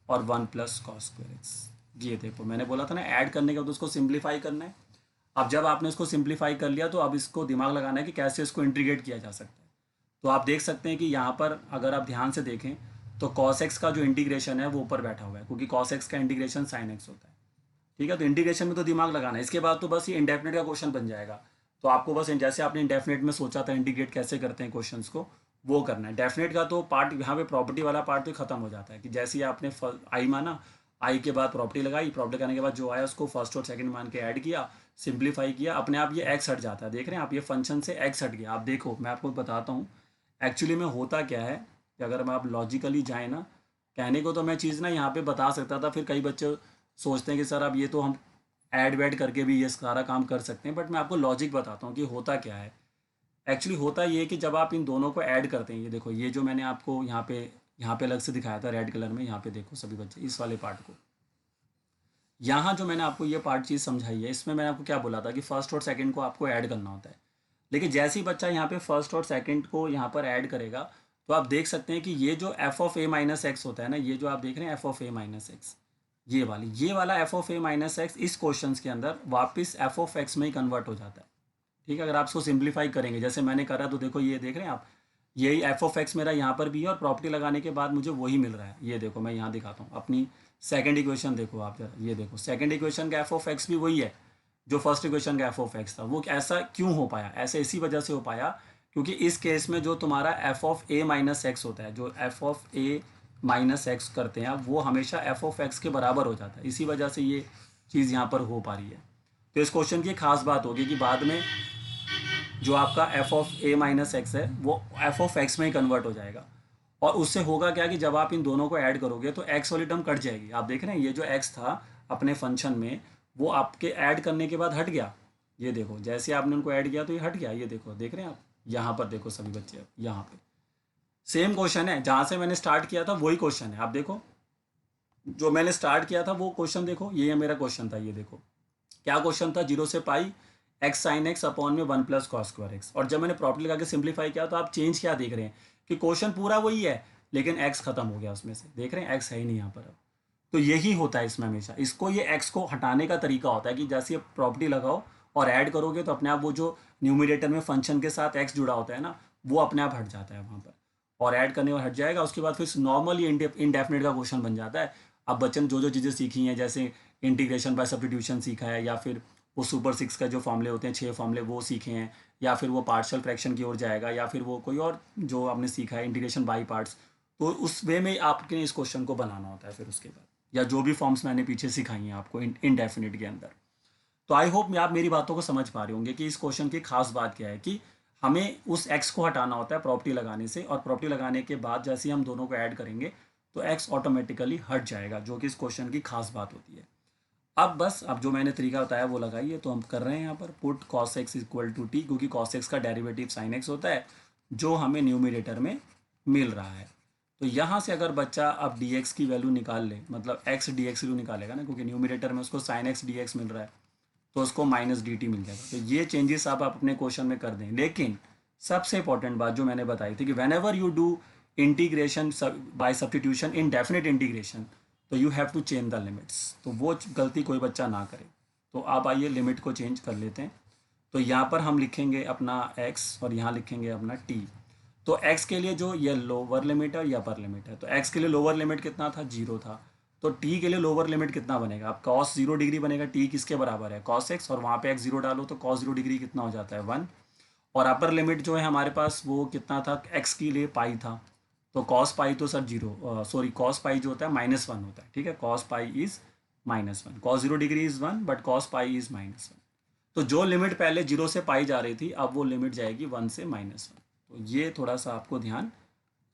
और 1 प्लस कॉस स्क्वायर एक्स। ये देखो मैंने बोला था ना ऐड करने का तो उसको सिंप्लीफाई करना है। अब जब आपने इसको सिंप्लीफाई कर लिया तो अब इसको दिमाग लगाना है कि कैसे इसको इंटीग्रेट किया जा सकता है। तो आप देख सकते हैं कि यहाँ पर अगर आप ध्यान से देखें तो कॉस एक्स का जो इंटीग्रेशन है वो ऊपर बैठा हुआ है, क्योंकि कॉस एक्स का इंटीग्रेशन साइन एक्स होता है, ठीक है। तो इंटीग्रेशन में तो दिमाग लगाना है। इसके बाद तो बस ये इंडेफिनेट का क्वेश्चन बन जाएगा, तो आपको बस जैसे आपने इंडेफिनेट में सोचा था इंटीग्रेट कैसे करते हैं क्वेश्चंस को, वो करना है। डेफिनेट का तो पार्ट यहाँ पे प्रॉपर्टी वाला पार्ट तो खत्म हो जाता है कि जैसे ही आपने आई माना, आई के बाद प्रॉपर्टी लगाई, प्रॉपर्टी करने के बाद जो आया उसको फर्स्ट और सेकंड मान के ऐड किया, सिंप्लीफाई किया, अपने आप ये एक्स हट जाता है। देख रहे हैं आप, ये फंक्शन से एक्स हट गया। आप देखो मैं आपको बताता हूँ एक्चुअली में होता क्या है कि अगर मैं आप लॉजिकली जाए ना, कहने को तो मैं चीज़ ना यहाँ पे बता सकता था, फिर कई बच्चे सोचते हैं कि सर अब ये तो हम ऐड वैड करके भी ये सारा काम कर सकते हैं, बट मैं आपको लॉजिक बताता हूँ कि होता क्या है। एक्चुअली होता ये कि जब आप इन दोनों को ऐड करते हैं, ये देखो ये जो मैंने आपको यहाँ पे अलग से दिखाया था रेड कलर में, यहाँ पे देखो सभी बच्चे इस वाले पार्ट को, यहाँ जो मैंने आपको ये पार्ट चीज़ समझाई है, इसमें मैंने आपको क्या बोला था कि फर्स्ट और सेकंड को आपको ऐड करना होता है। लेकिन जैसे ही बच्चा यहाँ पे फर्स्ट और सेकंड को यहाँ पर ऐड करेगा तो आप देख सकते हैं कि ये जो F of A minus x होता है ना, ये जो आप देख रहे हैं F of A minus x, ये वाला F of A minus x इस क्वेश्चन के अंदर वापस एफ ऑफ एक्स में ही कन्वर्ट हो जाता है, ठीक है। अगर आप इसको सिंप्लीफाई करेंगे जैसे मैंने करा तो देखो ये देख रहे हैं आप, यही एफ ऑफ एक्स मेरा यहाँ पर भी है और प्रॉपर्टी लगाने के बाद मुझे वही मिल रहा है। ये देखो मैं यहाँ दिखाता हूँ अपनी सेकंड इक्वेशन, देखो आप जरा, ये देखो सेकंड इक्वेशन का एफ ऑफ एक्स भी वही है जो फर्स्ट इक्वेशन का एफ ऑफ एक्स था। वो ऐसा क्यों हो पाया, ऐसे इसी वजह से हो पाया क्योंकि इस केस में जो तुम्हारा F of A minus x होता है, जो F of A minus x करते हैं आप, वो हमेशा एफ ऑफ एक्स के बराबर हो जाता है। इसी वजह से ये चीज़ यहाँ पर हो पा रही है। तो इस क्वेश्चन की खास बात होगी कि बाद में जो आपका F of A minus x है वो एफ ऑफ एक्स में ही कन्वर्ट हो जाएगा। और उससे होगा क्या कि जब आप इन दोनों को ऐड करोगे तो एक्स वाली टर्म कट जाएगी। आप देख रहे हैं ये जो एक्स था अपने फंक्शन में, वो आपके ऐड करने के बाद हट गया। ये देखो जैसे आपने उनको ऐड किया तो ये हट गया। ये देखो, देख रहे हैं आप, यहाँ पर देखो सभी बच्चे, यहाँ पे सेम क्वेश्चन है, जहाँ से मैंने स्टार्ट किया था वही क्वेश्चन है। आप देखो जो मैंने स्टार्ट किया था वो क्वेश्चन देखो, ये मेरा क्वेश्चन था। ये देखो क्या क्वेश्चन था, 0 से पाई एक्स साइन एक्स अपॉन में 1 प्लस कॉस स्क्वायर एक्स। और जब मैंने प्रॉपर्टी लगा के सिंप्लीफाई किया तो आप चेंज क्या देख रहे हैं कि क्वेश्चन पूरा वही है लेकिन एक्स खत्म हो गया उसमें से। देख रहे हैं एक्स है ही नहीं यहाँ पर अब। तो यही होता है इसमें हमेशा, इसको ये एक्स को हटाने का तरीका होता है कि जैसे प्रॉपर्टी लगाओ और ऐड करोगे तो अपने आप वो जो न्यूमिनेटर में फंक्शन के साथ एक्स जुड़ा होता है ना, वो अपने आप हट जाता है वहाँ पर, और ऐड करने पर हट जाएगा। उसके बाद फिर नॉर्मली इनडेफिनेट का क्वेश्चन बन जाता है। अब बच्चन जो जो चीज़ें सीखी हैं, जैसे इंटीग्रेशन बाय सब्स्टिट्यूशन सीखा है, या फिर वो सुपर 6 का जो फॉर्मूले होते हैं 6 फॉर्मूले वो सीखे हैं, या फिर वो पार्शियल फ्रैक्शन की ओर जाएगा, या फिर वो कोई और जो आपने सीखा है इंटीग्रेशन बाई पार्ट्स, तो उस वे में आपके इस क्वेश्चन को बनाना होता है फिर उसके बाद, या जो भी फॉर्म्स मैंने पीछे सिखाई हैं आपको इनडेफिनिट के अंदर। तो आई होप आप मेरी बातों को समझ पा रहे होंगे कि इस क्वेश्चन की खास बात क्या है कि हमें उस एक्स को हटाना होता है प्रॉपर्टी लगाने से, और प्रॉपर्टी लगाने के बाद जैसे ही हम दोनों को ऐड करेंगे तो एक्स ऑटोमेटिकली हट जाएगा, जो कि इस क्वेश्चन की खास बात होती है। अब बस अब जो मैंने तरीका बताया वो लगाइए। तो हम कर रहे हैं यहाँ पर put cos x equal to t, क्योंकि कॉस एक्स का डेरिवेटिव साइन एक्स होता है जो हमें न्यूमिनेटर में मिल रहा है। तो यहाँ से अगर बच्चा अब डी एक्स की वैल्यू निकाल ले, मतलब एक्स डी एक्स वैल्यू निकालेगा ना, क्योंकि न्यूमिनेटर में उसको साइन एक्स डी एक्स मिल रहा है तो उसको माइनस डी टी मिल जाएगा। तो ये चेंजेस आप अपने क्वेश्चन में कर दें। लेकिन सबसे इंपॉर्टेंट बात जो मैंने बताई थी कि whenever you do integration by substitution in definite integration, तो you have to change the limits. तो वो गलती कोई बच्चा ना करे। तो आप आइए लिमिट को चेंज कर लेते हैं। तो यहाँ पर हम लिखेंगे अपना x और यहाँ लिखेंगे अपना t। तो x के लिए जो ये लोअर लिमिट है या अपर लिमिट है, तो x के लिए लोअर लिमिट कितना था, 0 था। तो t के लिए लोअर लिमिट कितना बनेगा, अब cos 0 डिग्री बनेगा। t किसके बराबर है, cos x, और वहाँ पे x 0 डालो तो cos 0 डिग्री कितना हो जाता है, 1। और अपर लिमिट जो है हमारे पास वो कितना था, x के लिए पाई था। तो cos पाई तो सर 0, सॉरी cos पाई जो होता है -1 होता है, ठीक है। cos pi is -1, cos 0 degree is 1 but cos pi is -1। तो जो लिमिट पहले 0 से पाई जा रही थी अब वो लिमिट जाएगी 1 से -1। तो ये थोड़ा सा आपको ध्यान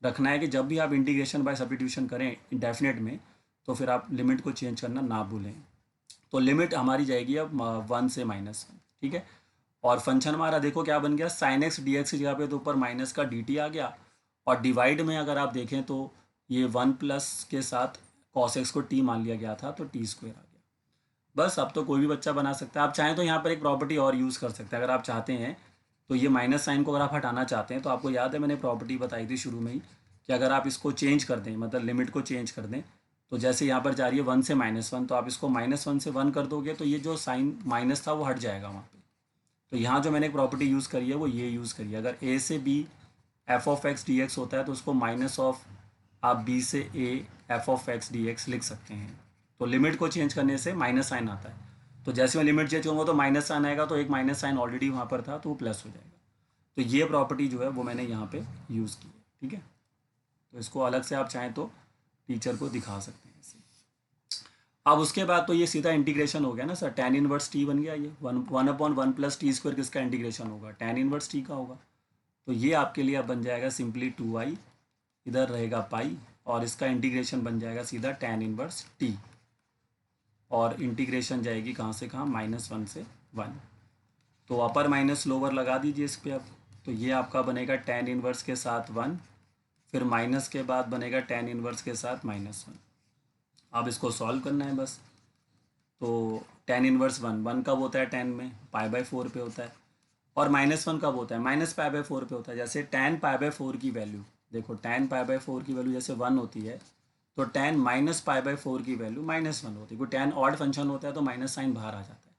रखना है कि जब भी आप इंटीग्रेशन बाय सब्स्टिट्यूशन करें डेफिनेट में, तो फिर आप लिमिट को चेंज करना ना भूलें। तो लिमिट हमारी जाएगी अब 1 से -1, ठीक है। और फंक्शन हमारा देखो क्या बन गया, साइन एक्स डी एक्स की जगह पे तो ऊपर माइनस का डी टी आ गया, और डिवाइड में अगर आप देखें तो ये 1 प्लस के साथ कॉस एक्स को टी मान लिया गया था तो टी स्क्वायर आ गया। बस अब तो कोई भी बच्चा बना सकता है। आप चाहें तो यहाँ पर एक प्रॉपर्टी और यूज़ कर सकते हैं अगर आप चाहते हैं। तो ये माइनस साइन को अगर आप हटाना चाहते हैं तो आपको याद है मैंने प्रॉपर्टी बताई थी शुरू में ही कि अगर आप इसको चेंज कर दें, मतलब लिमिट को चेंज कर दें, तो जैसे यहाँ पर जा रही है 1 से -1, तो आप इसको -1 से 1 कर दोगे तो ये जो साइन माइनस था वो हट जाएगा वहाँ पे। तो यहाँ जो मैंने एक प्रॉपर्टी यूज़ करी है वो ये यूज़ करी है, अगर a से b F of x d x होता है तो उसको माइनस ऑफ आप b से a F of x d x लिख सकते हैं। तो लिमिट को चेंज करने से माइनस साइन आता है। तो जैसे मैं लिमिट चेंज होगा तो माइनस साइन आएगा, तो एक माइनस साइन ऑलरेडी वहाँ पर था तो वो प्लस हो जाएगा। तो ये प्रॉपर्टी जो है वो मैंने यहाँ पे यूज़ की है, ठीक है। तो इसको अलग से आप चाहें तो टीचर को दिखा सकते हैं इसे। अब उसके बाद तो ये सीधा इंटीग्रेशन हो गया ना सर, tan इनवर्स टी बन गया। ये 1/1 प्लस टी स्क्वायर किसका इंटीग्रेशन होगा, tan इनवर्स टी का होगा। तो ये आपके लिए अब बन जाएगा सिंपली 2i, इधर रहेगा पाई, और इसका इंटीग्रेशन बन जाएगा सीधा tan इनवर्स टी, और इंटीग्रेशन जाएगी कहाँ से कहाँ, -1 से 1। तो अपर माइनस लोअर लगा दीजिए इस पर अब। तो ये आपका बनेगा tan इनवर्स के साथ 1, फिर माइनस के बाद बनेगा tan इनवर्स के साथ -1। अब इसको सॉल्व करना है बस। तो tan इनवर्स 1 कब होता है, tan में π/4 पे होता है, और -1 कब होता है, -π/4 पे होता है। जैसे tan π/4 की वैल्यू देखो, tan π/4 की वैल्यू जैसे 1 होती है तो tan -π/4 की वैल्यू -1 होती है। कोई tan ऑड फंक्शन होता है तो माइनस साइन बाहर आ जाता है।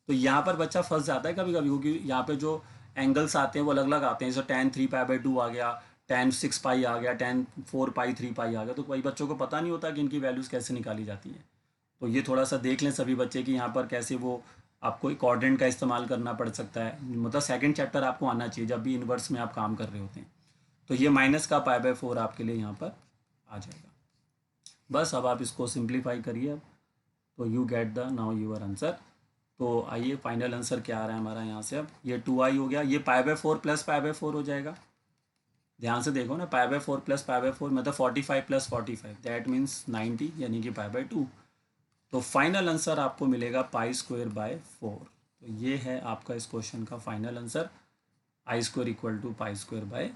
तो यहाँ पर बच्चा फंस जाता है कभी कभी, क्योंकि यहाँ पे जो एंगल्स आते हैं वो अलग अलग आते हैं। जैसे tan 3π/2 आ गया, tan 6π आ गया, tan 4π 3π आ गया। तो कई बच्चों को पता नहीं होता कि इनकी वैल्यूज़ कैसे निकाली जाती हैं। तो ये थोड़ा सा देख लें सभी बच्चे कि यहाँ पर कैसे वो आपको एक क्वाड्रेंट का इस्तेमाल करना पड़ सकता है, मतलब सेकंड चैप्टर आपको आना चाहिए जब भी इन्वर्स में आप काम कर रहे होते हैं। तो ये माइनस का π/4 आपके लिए यहाँ पर आ जाएगा। बस अब आप इसको सिंप्लीफाई करिए अब, तो you get the now your answer. तो आइए फाइनल आंसर क्या आ रहा है हमारा यहाँ से, अब ये 2i हो गया, ये π/4 प्लस π/4 हो जाएगा। ध्यान से देखो ना, π/4 प्लस π/4 मतलब 45 प्लस 45 दैट मीन्स 90 यानी कि π/2। तो फाइनल आंसर आपको मिलेगा π²/4। तो ये है आपका इस क्वेश्चन का final answer, i² equal to π²/4।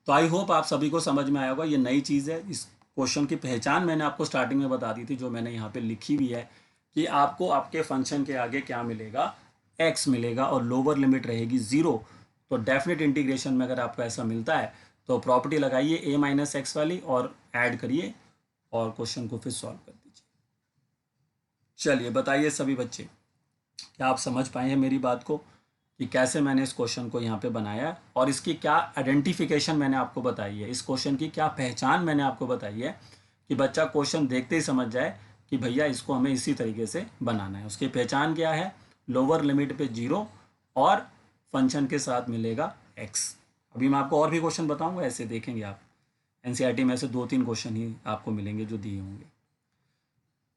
तो आई होप आप सभी को समझ में आया होगा, ये नई चीज़ है। इस क्वेश्चन की पहचान मैंने आपको स्टार्टिंग में बता दी थी, जो मैंने यहाँ पे लिखी भी है कि आपको आपके फंक्शन के आगे क्या मिलेगा, x मिलेगा और लोअर लिमिट रहेगी 0। तो डेफिनेट इंटीग्रेशन में अगर आपको ऐसा मिलता है तो प्रॉपर्टी लगाइए a-x वाली और ऐड करिए और क्वेश्चन को फिर सॉल्व कर दीजिए। चलिए बताइए सभी बच्चे, क्या आप समझ पाए हैं मेरी बात को कि कैसे मैंने इस क्वेश्चन को यहाँ पे बनाया और इसकी क्या आइडेंटिफिकेशन मैंने आपको बताई है, इस क्वेश्चन की क्या पहचान मैंने आपको बताई है कि बच्चा क्वेश्चन देखते ही समझ जाए कि भैया इसको हमें इसी तरीके से बनाना है। उसकी पहचान क्या है, लोअर लिमिट पे 0 और फंक्शन के साथ मिलेगा x। अभी मैं आपको और भी क्वेश्चन बताऊंगा, ऐसे देखेंगे आप एनसीईआरटी में से 2-3 क्वेश्चन ही आपको मिलेंगे जो दिए होंगे।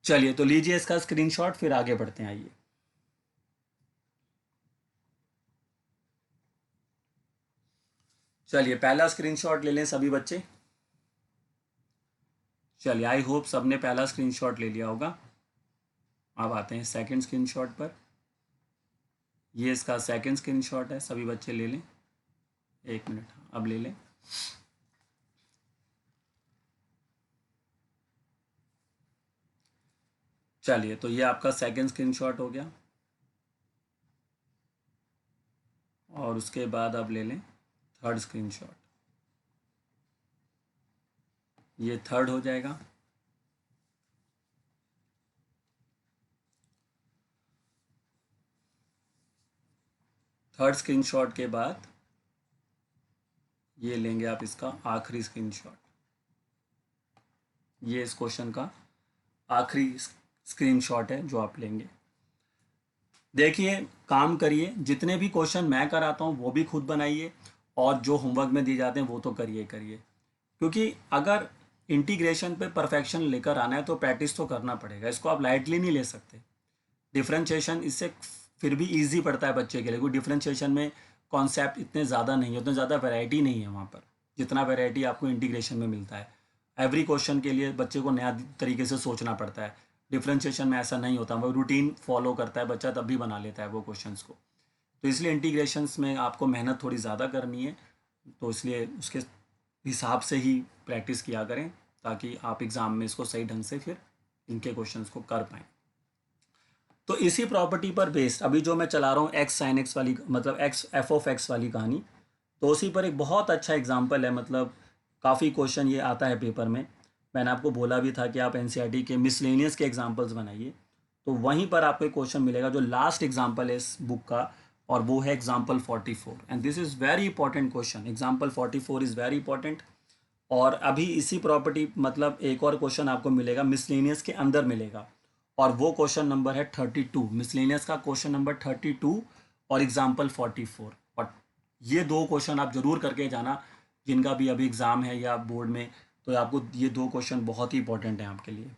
चलिए तो लीजिए इसका स्क्रीनशॉट, फिर आगे बढ़ते हैं। आइए चलिए पहला स्क्रीनशॉट ले लें सभी बच्चे। चलिए आई होप सबने पहला स्क्रीनशॉट ले लिया होगा। अब आते हैं सेकंड स्क्रीनशॉट पर। ये इसका सेकंड स्क्रीनशॉट है, सभी बच्चे ले लें। एक मिनट, अब ले लें। चलिए तो ये आपका सेकंड स्क्रीनशॉट हो गया और उसके बाद अब ले लें थर्ड स्क्रीनशॉट। ये थर्ड हो जाएगा। थर्ड स्क्रीनशॉट के बाद ये लेंगे आप इसका आखिरी स्क्रीनशॉट। ये इस क्वेश्चन का आखिरी स्क्रीनशॉट है जो आप लेंगे। देखिए काम करिए, जितने भी क्वेश्चन मैं कराता हूँ वो भी खुद बनाइए और जो होमवर्क में दिए जाते हैं वो तो करिए क्योंकि अगर इंटीग्रेशन पे परफेक्शन लेकर आना है तो प्रैक्टिस तो करना पड़ेगा, इसको आप लाइटली नहीं ले सकते। डिफ्रेंशिएशन इससे फिर भी इजी पड़ता है बच्चे के लिए, क्योंकि डिफ्रेंशिएशन में कॉन्सेप्ट इतने ज़्यादा नहीं है, उतने ज़्यादा वैरायटी नहीं है वहाँ पर जितना वैरायटी आपको इंटीग्रेशन में मिलता है। एवरी क्वेश्चन के लिए बच्चे को नया तरीके से सोचना पड़ता है। डिफ्रेंशिएशन में ऐसा नहीं होता, वो रूटीन फॉलो करता है बच्चा, तब भी बना लेता है वो क्वेश्चंस को। तो इसलिए इंटीग्रेशंस में आपको मेहनत थोड़ी ज़्यादा करनी है, तो इसलिए उसके हिसाब से ही प्रैक्टिस किया करें ताकि आप एग्ज़ाम में इसको सही ढंग से फिर इनके क्वेश्चंस को कर पाएँ। तो इसी प्रॉपर्टी पर बेस्ड अभी जो मैं चला रहा हूँ एक्स साइन एक्स वाली, मतलब एक्स एफ ऑफ एक्स वाली कहानी, तो उसी पर एक बहुत अच्छा एग्जाम्पल है। मतलब काफ़ी क्वेश्चन ये आता है पेपर में। मैंने आपको बोला भी था कि आप एनसीईआरटी के मिसलेनियस के एग्जाम्पल्स बनाइए, तो वहीं पर आपको एक क्वेश्चन मिलेगा जो लास्ट एग्जाम्पल है इस बुक का, और वो है example 44। And this is very important question, example 44 is very important. और अभी इसी प्रॉपर्टी मतलब एक और क्वेश्चन आपको मिलेगा मिसलेनियस के अंदर मिलेगा, और वो क्वेश्चन नंबर है 32, मिसलेनियस का क्वेश्चन नंबर 32 और एग्जाम्पल 44। और ये दो क्वेश्चन आप जरूर करके जाना, जिनका भी अभी एग्ज़ाम है या बोर्ड में, तो आपको ये दो क्वेश्चन बहुत ही इंपॉर्टेंट हैं आपके लिए।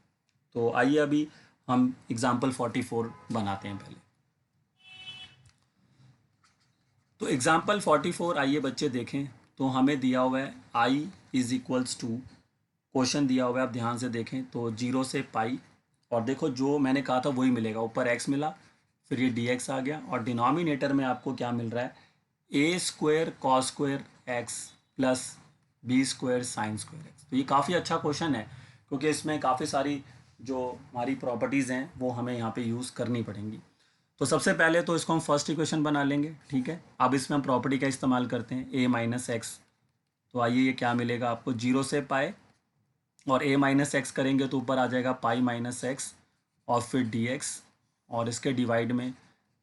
तो आइए अभी हम एग्जाम्पल 44 बनाते हैं पहले। तो एग्जाम्पल 44 आइए बच्चे देखें। तो हमें दिया हुआ है i is equals to, question दिया हुआ है, आप ध्यान से देखें तो 0 से पाई, और देखो जो मैंने कहा था वही मिलेगा, ऊपर x मिला, फिर ये dx आ गया, और डिनोमिनेटर में आपको क्या मिल रहा है, a² cos² x plus b² sin² x। तो ये काफ़ी अच्छा क्वेश्चन है क्योंकि इसमें काफ़ी सारी जो हमारी प्रॉपर्टीज़ हैं वो हमें यहाँ पे यूज़ करनी पड़ेंगी। तो सबसे पहले तो इसको हम फर्स्ट इक्वेशन बना लेंगे, ठीक है। अब इसमें हम प्रॉपर्टी का इस्तेमाल करते हैं a-x। तो आइए ये क्या मिलेगा आपको, 0 से पाए और a-x करेंगे तो ऊपर आ जाएगा पाई-x और फिर dx, और इसके डिवाइड में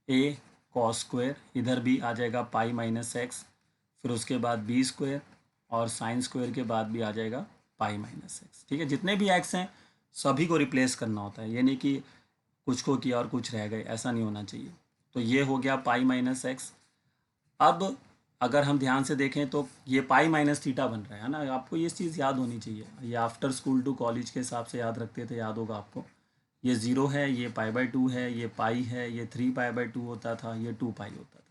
a cos², इधर भी आ जाएगा पाई-x, फिर उसके बाद b² और sin² के बाद भी आ जाएगा पाई-x, ठीक है। जितने भी x हैं सभी को रिप्लेस करना होता है, यानी कि कुछ को किया और कुछ रह गए, ऐसा नहीं होना चाहिए। तो ये हो गया पाई माइनस एक्स। अब अगर हम ध्यान से देखें तो ये पाई माइनस थीटा बन रहा है ना, आपको ये चीज़ याद होनी चाहिए। ये आफ्टर स्कूल टू कॉलेज के हिसाब से याद रखते थे, याद होगा आपको। ये 0 है, ये पाई/2 है, ये पाई है, ये 3 पाई/2 होता था, ये 2 पाई होता था।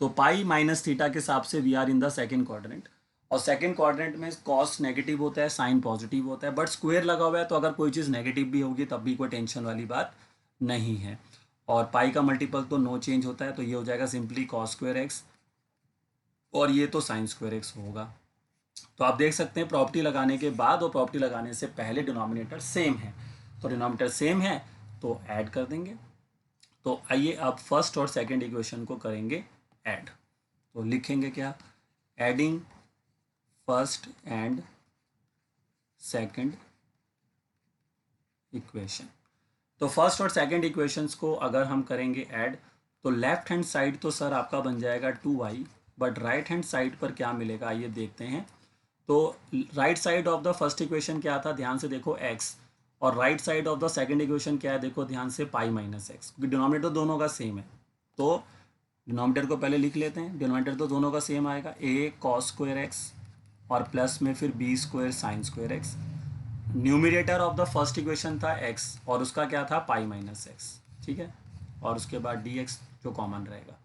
तो पाई माइनस थीटा के हिसाब से we are in the second quadrant, और सेकेंड क्वाड्रेंट में कॉस नेगेटिव होता है, साइन पॉजिटिव होता है, बट स्क्वायर लगा हुआ है तो अगर कोई चीज़ नेगेटिव भी होगी तब भी कोई टेंशन वाली बात नहीं है। और पाई का मल्टीपल तो नो चेंज होता है, तो ये हो जाएगा सिंपली कॉस स्क्वायर एक्स, और ये तो साइन स्क्वायर एक्स होगा। तो आप देख सकते हैं प्रॉपर्टी लगाने के बाद और प्रॉपर्टी लगाने से पहले डिनोमिनेटर सेम है, तो डिनोमिनेटर सेम है तो ऐड कर देंगे। तो आइए अब फर्स्ट और सेकंड इक्वेशन को करेंगे ऐड। तो लिखेंगे क्या, adding first and second equation. तो फर्स्ट और सेकंड इक्वेशंस को अगर हम करेंगे ऐड, तो लेफ्ट हैंड साइड तो सर आपका बन जाएगा 2y, but right hand side पर क्या मिलेगा आइए देखते हैं। तो right side of the first equation क्या था, ध्यान से देखो x, और right side of the second equation क्या है, देखो ध्यान से पाई माइनस एक्स, क्योंकि डिनोमिनेटर दोनों का सेम है। तो डिनोमिनेटर को पहले लिख लेते हैं, डिनोमिनेटर तो दोनों का सेम आएगा, a कॉस स्क्वायर एक्स और प्लस में फिर b square sine square x. Numerator of the first equation था x और उसका क्या था पाई माइनस एक्स, ठीक है, और उसके बाद dx जो कॉमन रहेगा।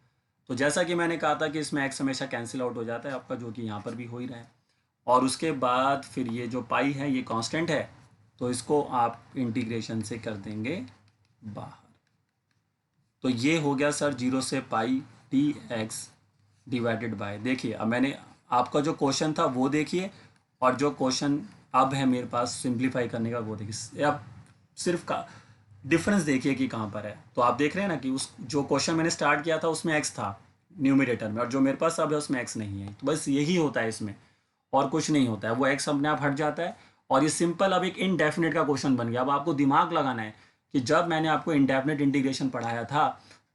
तो जैसा कि मैंने कहा था कि इसमें x हमेशा कैंसिल आउट हो जाता है आपका, जो कि यहाँ पर भी हो ही रहा है। और उसके बाद फिर ये जो पाई है ये कांस्टेंट है, तो इसको आप इंटीग्रेशन से कर देंगे बाहर। तो ये हो गया सर 0 से पाई dx डिवाइडेड बाय, देखिए अब मैंने आपका जो क्वेश्चन था वो देखिए, और जो क्वेश्चन अब है मेरे पास सिंप्लीफाई करने का वो देखिए। अब सिर्फ का डिफरेंस देखिए कि कहाँ पर है। तो आप देख रहे हैं ना कि उस जो क्वेश्चन मैंने स्टार्ट किया था उसमें x था न्यूमिनेटर में, और जो मेरे पास अब है उसमें x नहीं है। तो बस यही होता है इसमें, और कुछ नहीं होता है, वो x अपने आप हट जाता है। और ये सिंपल अब एक इनडेफिनेट का क्वेश्चन बन गया। अब आपको दिमाग लगाना है कि जब मैंने आपको इनडेफिनेट इंटीग्रेशन पढ़ाया था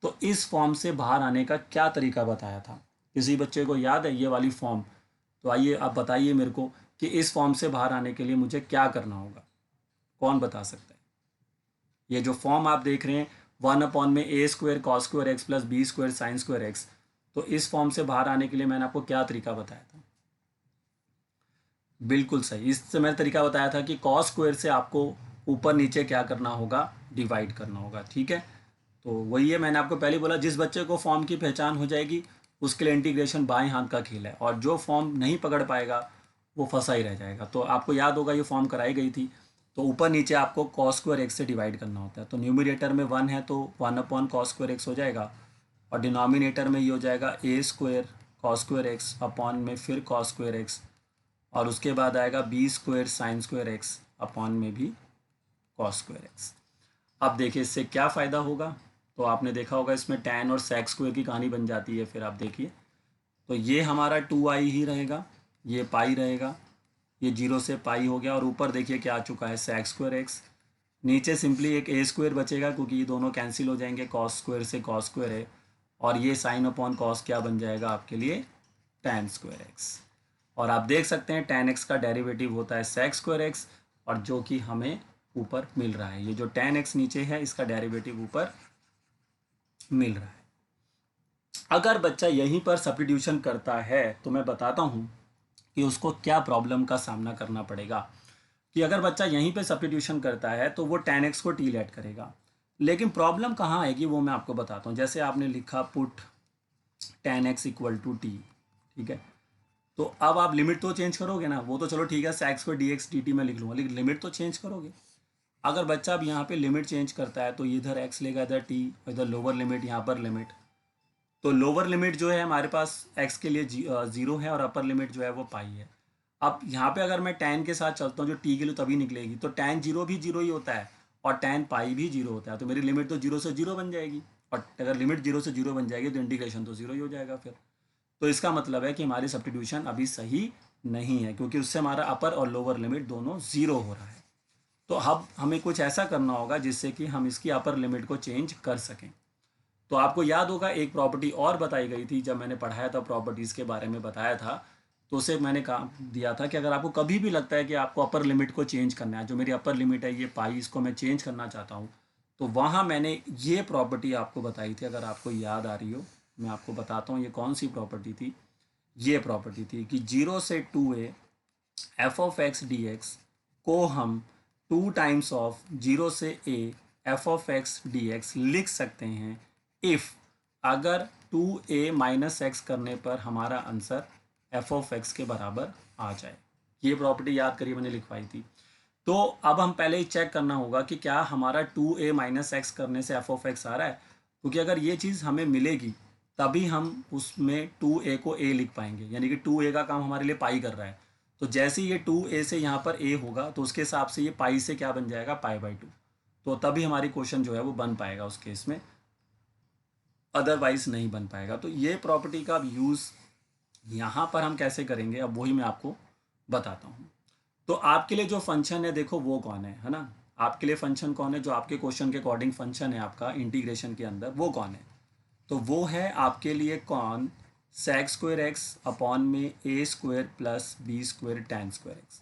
तो इस फॉर्म से बाहर आने का क्या तरीका बताया था, किसी बच्चे को याद है ये वाली फॉर्म? तो आइए आप बताइए मेरे को कि इस फॉर्म से बाहर आने के लिए मुझे क्या करना होगा, कौन बता सकता है? ये जो फॉर्म आप देख रहे हैं 1/a² cos square x plus b² sine square X, तो इस फॉर्म से बाहर आने के लिए मैंने आपको क्या तरीका बताया था? बिल्कुल सही, इससे मैंने तरीका बताया था कि कॉस स्क्वायर से आपको ऊपर नीचे क्या करना होगा, डिवाइड करना होगा, ठीक है। तो वही है, मैंने आपको पहले बोला जिस बच्चे को फॉर्म की पहचान हो जाएगी उसके लिए इंटीग्रेशन बाएं हाथ का खेल है, और जो फॉर्म नहीं पकड़ पाएगा वो फंसा ही रह जाएगा। तो आपको याद होगा ये फॉर्म कराई गई थी, तो ऊपर नीचे आपको कॉस स्क्वायर एक्स से डिवाइड करना होता है। तो न्यूमिनेटर में 1 है तो 1/cos स्क्वायर एक्स हो जाएगा, और डिनोमिनेटर में ये हो जाएगा a² cos square X upon में फिर कॉस स्क्वायर एक्स, और उसके बाद आएगा b² sine square X upon में भी कॉस स्क्वायर एक्स। अब देखिए इससे क्या फ़ायदा होगा, तो आपने देखा होगा इसमें tan और sec स्क्वायर की कहानी बन जाती है। फिर आप देखिए तो ये हमारा 2i ही रहेगा, ये पाई रहेगा, ये 0 से पाई हो गया, और ऊपर देखिए क्या आ चुका है sec स्क्वायर एक्स। नीचे सिंपली एक a² बचेगा क्योंकि ये दोनों कैंसिल हो जाएंगे, cos स्क्वायर से cos स्क्वायर है, और ये साइन अपॉन कॉस क्या बन जाएगा आपके लिए tan स्क्वायर एक्स। और आप देख सकते हैं tan x का डेरिवेटिव होता है sec स्क्वायर एक्स, और जो कि हमें ऊपर मिल रहा है, ये जो tan x नीचे है इसका डेरिवेटिव ऊपर मिल रहा है। अगर बच्चा यहीं पर सब्स्टिट्यूशन करता है तो मैं बताता हूँ कि उसको क्या प्रॉब्लम का सामना करना पड़ेगा। कि अगर बच्चा यहीं पे सब्स्टिट्यूशन करता है तो वो tan x को t लेट करेगा, लेकिन प्रॉब्लम कहाँ आएगी वो मैं आपको बताता हूँ। जैसे आपने लिखा put tan x equal to t, ठीक है, तो अब आप लिमिट तो चेंज करोगे ना, वो तो चलो ठीक है sec को dx dt में लिख लूँगा, लेकिन लिमिट तो चेंज करोगे। अगर बच्चा अब यहाँ पे लिमिट चेंज करता है तो इधर x लेगा, इधर t, इधर लोअर लिमिट, यहाँ पर लिमिट। तो लोअर लिमिट जो है हमारे पास x के लिए 0 है, और अपर लिमिट जो है वो पाई है। अब यहाँ पे अगर मैं tan के साथ चलता हूँ जो t के लिए तभी निकलेगी, तो tan 0 भी 0 ही होता है और tan पाई भी 0 होता है, तो मेरी लिमिट तो 0 से 0 बन जाएगी, और अगर लिमिट 0 से 0 बन जाएगी तो इंटीग्रेशन तो 0 ही हो जाएगा फिर। तो इसका मतलब है कि हमारी सब्स्टिट्यूशन अभी सही नहीं है, क्योंकि उससे हमारा अपर और लोअर लिमिट दोनों 0 हो रहा है। तो अब हमें कुछ ऐसा करना होगा जिससे कि हम इसकी अपर लिमिट को चेंज कर सकें। तो आपको याद होगा एक प्रॉपर्टी और बताई गई थी जब मैंने पढ़ाया था, प्रॉपर्टीज़ के बारे में बताया था, तो उसे मैंने कहा दिया था कि अगर आपको कभी भी लगता है कि आपको अपर लिमिट को चेंज करना है, जो मेरी अपर लिमिट है ये पाई, इसको मैं चेंज करना चाहता हूँ, तो वहाँ मैंने ये प्रॉपर्टी आपको बताई थी, अगर आपको याद आ रही हो मैं आपको बताता हूँ ये कौन सी प्रॉपर्टी थी। ये प्रॉपर्टी थी कि 0 से 2a f of x d x को हम 2 टाइम्स ऑफ 0 से a F of x d x लिख सकते हैं इफ़ अगर 2a माइनस एक्स करने पर हमारा आंसर एफ ऑफ एक्स के बराबर आ जाए। ये प्रॉपर्टी याद करिए मैंने लिखवाई थी। तो अब हम पहले ही चेक करना होगा कि क्या हमारा 2a माइनस एक्स करने से एफ ऑफ एक्स आ रहा है, क्योंकि अगर ये चीज़ हमें मिलेगी तभी हम उसमें 2a को a लिख पाएंगे, यानी कि 2a का काम हमारे लिए पाई कर रहा है। तो जैसे ये 2a से यहाँ पर a होगा तो उसके हिसाब से ये पाई से क्या बन जाएगा, पाई बाई 2। तो तभी हमारी क्वेश्चन जो है वो बन पाएगा उस केस में, अदरवाइज नहीं बन पाएगा। तो ये प्रॉपर्टी का यूज़ यहाँ पर हम कैसे करेंगे अब वही मैं आपको बताता हूँ। तो आपके लिए जो फंक्शन है देखो वो कौन है ना, आपके लिए फंक्शन कौन है जो आपके क्वेश्चन के अकॉर्डिंग फंक्शन है आपका इंटीग्रेशन के अंदर, वो कौन है। तो वो है आपके लिए कौन, सेक स्क्वायर एक्स अपॉन में A square plus B square tan square X.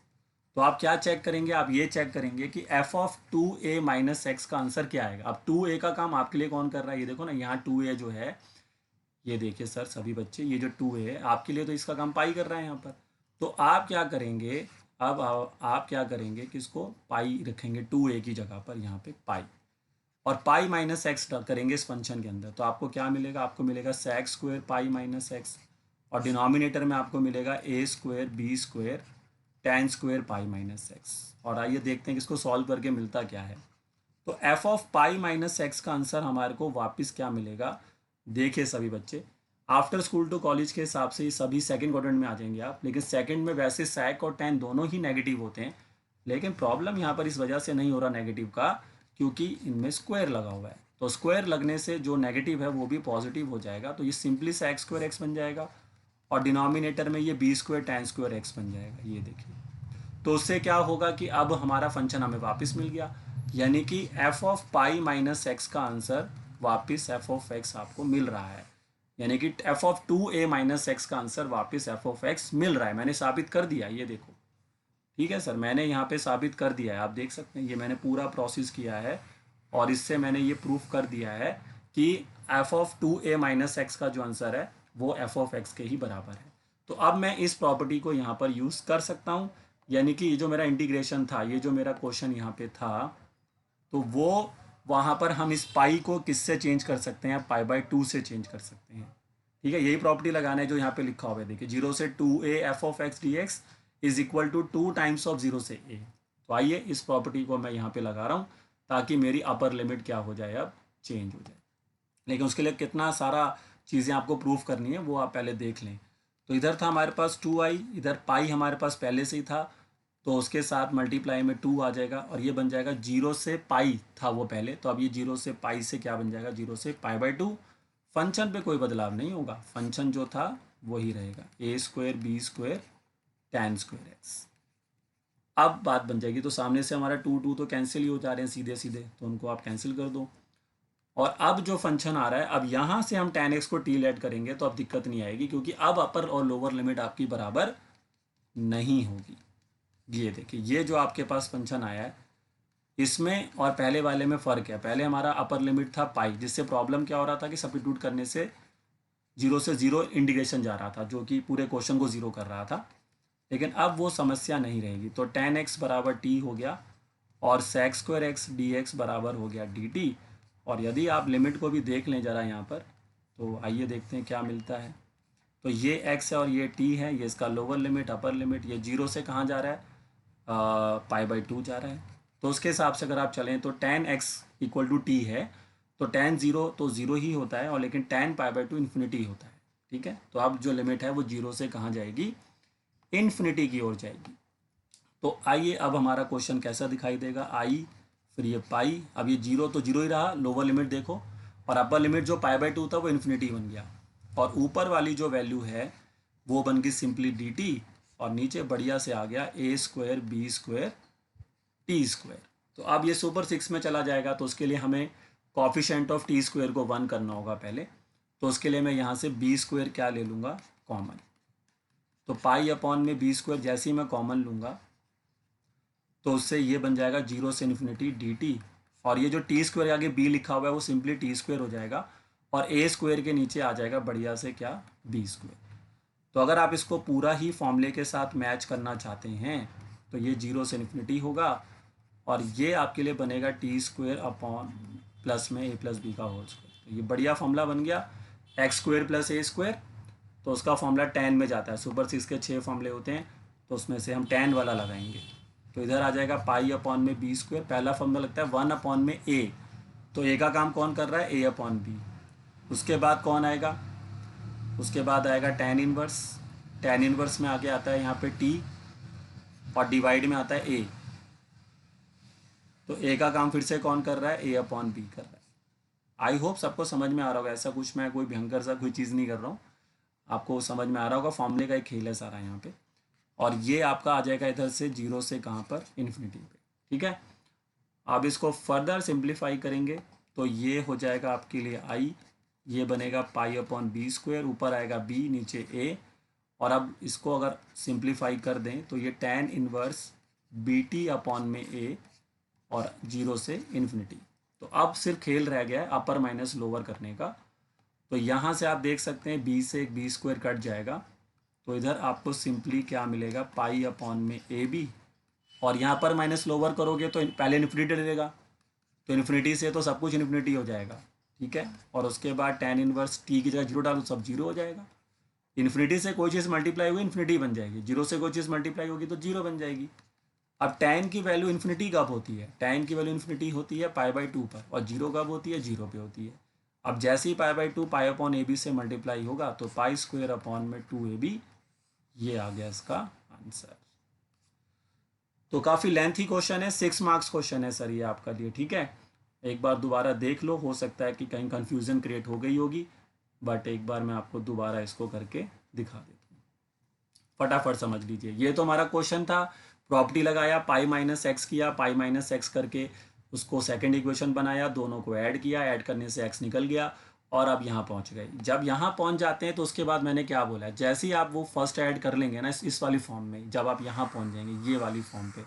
तो आप क्या चेक करेंगे, आप ये चेक करेंगे कि F of 2a minus x का आंसर क्या आएगा। अब 2a का काम आपके लिए कौन कर रहा है, ये देखो ना यहाँ 2a जो है, ये देखिए सर सभी बच्चे, ये जो 2a है आपके लिए तो इसका काम पाई कर रहा है यहाँ पर। तो आप क्या करेंगे, अब आप क्या करेंगे कि इसको पाई रखेंगे 2a की जगह पर यहाँ पे पाई, और पाई माइनस एक्स करेंगे इस फंक्शन के अंदर। तो आपको क्या मिलेगा, आपको मिलेगा sec square pi minus X, और डिनोमिनेटर में आपको मिलेगा A square B square tan square pi minus X. और आइए देखते हैं कि इसको सॉल्व करके मिलता क्या है। तो F of pi minus x का आंसर हमारे को वापस क्या मिलेगा, देखिए सभी बच्चे, आफ्टर स्कूल टू कॉलेज के हिसाब से ये सभी सेकंड क्वाड्रेंट में आ जाएंगे आप, लेकिन सेकंड में वैसे सैक और टैन दोनों ही नेगेटिव होते हैं, लेकिन प्रॉब्लम यहाँ पर इस वजह से नहीं हो रहा नेगेटिव का, क्योंकि इनमें स्क्वायर लगा हुआ है। तो स्क्वायर लगने से जो नेगेटिव है वो भी पॉजिटिव हो जाएगा, तो ये सिंपली सैक स्क्वायर एक्स बन जाएगा, और डिनोमिनेटर में ये b square tan square x बन जाएगा, ये देखिए। तो उससे क्या होगा कि अब हमारा फंक्शन हमें वापस मिल गया, यानी कि F of pi minus x का आंसर वापस एफ ऑफ एक्स आपको मिल रहा है, यानी कि F of 2a minus x का आंसर वापस एफ ऑफ एक्स मिल रहा है। मैंने साबित कर दिया, ये देखो, ठीक है सर, मैंने यहाँ पे साबित कर दिया है, आप देख सकते हैं ये मैंने पूरा प्रोसेस किया है, और इससे मैंने ये प्रूफ कर दिया है कि F of 2a minus x का जो आंसर है वो एफ ऑफ एक्स के ही बराबर है। तो अब मैं इस प्रॉपर्टी को यहाँ पर यूज़ कर सकता हूँ, यानी कि ये जो मेरा इंटीग्रेशन था, ये जो मेरा क्वेश्चन यहाँ पे था, तो वो वहाँ पर हम इस पाई को किससे चेंज कर सकते हैं, पाई बाई 2 से चेंज कर सकते हैं। ठीक है, यही प्रॉपर्टी लगाना है जो यहाँ पे लिखा हुआ है, देखिए 0 से 2a f of x d x is equal to 2 times of 0 से a। तो आइए इस प्रॉपर्टी को मैं यहाँ पे लगा रहा हूँ ताकि मेरी अपर लिमिट क्या हो जाए, अब चेंज हो जाए। लेकिन उसके लिए कितना सारा चीज़ें आपको प्रूफ करनी है वो आप पहले देख लें। तो इधर था हमारे पास 2i, इधर पाई हमारे पास पहले से ही था, तो उसके साथ मल्टीप्लाई में 2 आ जाएगा, और ये बन जाएगा 0 से पाई था वो पहले, तो अब ये 0 से पाई से क्या बन जाएगा, 0 से पाई बाई 2। फंक्शन पे कोई बदलाव नहीं होगा, फंक्शन जो था वही रहेगा, A square B square tan square X. अब बात बन जाएगी, तो सामने से हमारा 2 तो कैंसिल ही हो जा रहे हैं सीधे सीधे, तो उनको आप कैंसिल कर दो। और अब जो फंक्शन आ रहा है, अब यहाँ से हम tan x को t ऐड करेंगे तो अब दिक्कत नहीं आएगी, क्योंकि अब अपर और लोअर लिमिट आपकी बराबर नहीं होगी। ये देखिए, ये जो आपके पास फंक्शन आया है इसमें और पहले वाले में फ़र्क है। पहले हमारा अपर लिमिट था पाई, जिससे प्रॉब्लम क्या हो रहा था कि सब्स्टिट्यूट करने से 0 से 0 इंटीग्रेशन जा रहा था, जो कि पूरे क्वेश्चन को 0 कर रहा था। लेकिन अब वो समस्या नहीं रहेगी, तो tan x बराबर t हो गया, और sec square x d x बराबर हो गया dt। और यदि आप लिमिट को भी देख लें ज़रा यहाँ पर, तो आइए देखते हैं क्या मिलता है। तो ये x है और ये t है, ये इसका लोअर लिमिट अपर लिमिट, ये 0 से कहाँ जा रहा है, पाई बाई 2 जा रहा है। तो उसके हिसाब से अगर आप चलें तो tan x equal to t है, तो tan 0 तो 0 ही होता है, और लेकिन tan पाई बाई 2 इन्फिनिटी होता है। ठीक है, तो अब जो लिमिट है वो 0 से कहाँ जाएगी, इन्फिनिटी की ओर जाएगी। तो आइए अब हमारा क्वेश्चन कैसा दिखाई देगा, आई फिर ये पाई, अब ये 0 तो 0 ही रहा, लोअर लिमिट देखो, और अपर लिमिट जो पाई बाई 2 था वो इन्फिनिटी बन गया, और ऊपर वाली जो वैल्यू है वो बन गई सिंपली dt, और नीचे बढ़िया से आ गया A square B square T square. तो अब ये सुपर 6 में चला जाएगा, तो उसके लिए हमें कॉफिशेंट ऑफ टी स्क्वायर को 1 करना होगा पहले। तो उसके लिए मैं यहाँ से बी स्क्वायर क्या ले लूँगा, कॉमन। तो पाई अपॉन में बी स्क्वायर जैसे ही मैं कॉमन लूँगा तो उससे ये बन जाएगा 0 से इन्फिनिटी dt, और ये जो टी स्क्वायर आगे बी लिखा हुआ है वो सिंपली टी स्क्वायर हो जाएगा, और ए स्क्वायर के नीचे आ जाएगा बढ़िया से क्या, बी स्क्वायर। तो अगर आप इसको पूरा ही फॉर्मूले के साथ मैच करना चाहते हैं तो ये 0 से इन्फिनिटी होगा, और ये आपके लिए बनेगा टी स्क्वायर अपॉन प्लस में ए प्लस बी का होल स्क्वायर। तो ये बढ़िया फॉर्मूला बन गया, एक्स स्क्वायर प्लस ए स्क्वायर, तो उसका फॉर्मूला tan में जाता है, सुपर 6 के 6 फॉर्मूले होते हैं, तो उसमें से हम tan वाला लगाएंगे, तो इधर आ जाएगा पाई अपॉन में बी स्क्वायर, पहला फॉर्मूला लगता है 1 अपॉन में ए, तो ए का काम कौन कर रहा है, ए अपॉन बी। उसके बाद कौन आएगा, उसके बाद आएगा tan इनवर्स, tan इनवर्स में आगे आता है यहाँ पे t, और डिवाइड में आता है a, तो a का काम फिर से कौन कर रहा है, a अपॉन बी कर रहा है। आई होप सबको समझ में आ रहा होगा, ऐसा कुछ मैं कोई भयंकर सा कोई चीज़ नहीं कर रहा हूँ, आपको समझ में आ रहा होगा, फॉर्मूले का एक खेल है सारा यहाँ पे। और ये आपका आ जाएगा इधर से 0 से कहाँ पर, इन्फिनिटी पे, ठीक है। अब इसको फर्दर सिंप्लीफाई करेंगे तो ये हो जाएगा आपके लिए i, ये बनेगा पाई अपॉन बी स्क्वायर, ऊपर आएगा b नीचे a, और अब इसको अगर सिंप्लीफाई कर दें तो ये tan inverse b t upon में a, और 0 से इन्फिनिटी। तो अब सिर्फ खेल रह गया है अपर माइनस लोअर करने का, तो यहाँ से आप देख सकते हैं b से एक बी स्क्वायर कट जाएगा, तो इधर आपको सिंपली क्या मिलेगा, पाई अपॉन में ए बी, और यहाँ पर माइनस लोअर करोगे तो पहले इन्फिनिटी लेगा, तो इन्फिनिटी से तो सब कुछ इन्फिनिटी हो जाएगा, ठीक है। और उसके बाद tan इनवर्स t की जगह 0 डालो, सब 0 हो जाएगा। इन्फिनिटी से कोई चीज़ मल्टीप्लाई होगी इन्फिनिटी बन जाएगी, 0 से कोई चीज़ मल्टीप्लाई होगी तो 0 बन जाएगी। अब tan की वैल्यू इन्फिनिटी कब होती है, tan की वैल्यू इन्फिनिटी होती है π/2 पर, और 0 कब होती है, 0 पे होती है। अब जैसे ही π/2 पाई अपॉन ए बी से मल्टीप्लाई होगा तो पाई स्क्वायर अपॉन में 2ab, ये आ गया इसका आंसर। तो काफ़ी लेंथी क्वेश्चन है, 6 मार्क्स क्वेश्चन है सर ये आपका लिए, ठीक है। एक बार दोबारा देख लो, हो सकता है कि कहीं कन्फ्यूज़न क्रिएट हो गई होगी, बट एक बार मैं आपको दोबारा इसको करके दिखा देता हूँ, फटाफट समझ लीजिए। ये तो हमारा क्वेश्चन था, प्रॉपर्टी लगाया, पाई माइनस एक्स किया, पाई माइनस एक्स करके उसको सेकंड इक्वेशन बनाया, दोनों को ऐड किया, ऐड करने से एक्स निकल गया, और अब यहाँ पहुँच गए। जब यहाँ पहुँच जाते हैं तो उसके बाद मैंने क्या बोला, जैसे ही आप वो फर्स्ट ऐड कर लेंगे ना इस वाली फॉर्म में, जब आप यहाँ पहुँच जाएंगे ये वाली फॉर्म पे,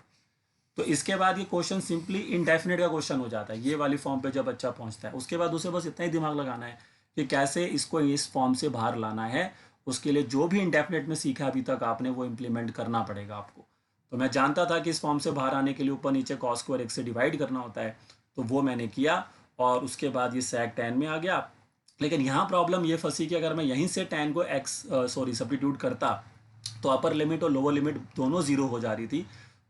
तो इसके बाद ये क्वेश्चन सिंपली इनडेफिनेट का क्वेश्चन हो जाता है। ये वाली फॉर्म पे जब बच्चा पहुँचता है उसके बाद उसे बस इतना ही दिमाग लगाना है कि कैसे इसको इस फॉर्म से बाहर लाना है। उसके लिए जो भी इनडेफिनेट में सीखा अभी तक आपने वो इम्प्लीमेंट करना पड़ेगा आपको। तो मैं जानता था कि इस फॉर्म से बाहर आने के लिए ऊपर नीचे कॉस स्क्वायर एक्स से डिवाइड करना होता है, तो वो मैंने किया, और उसके बाद ये sec tan में आ गया। लेकिन यहाँ प्रॉब्लम ये फंसी कि अगर मैं यहीं से tan को सब्स्टिट्यूट करता तो अपर लिमिट और लोअर लिमिट दोनों 0 हो जा रही थी,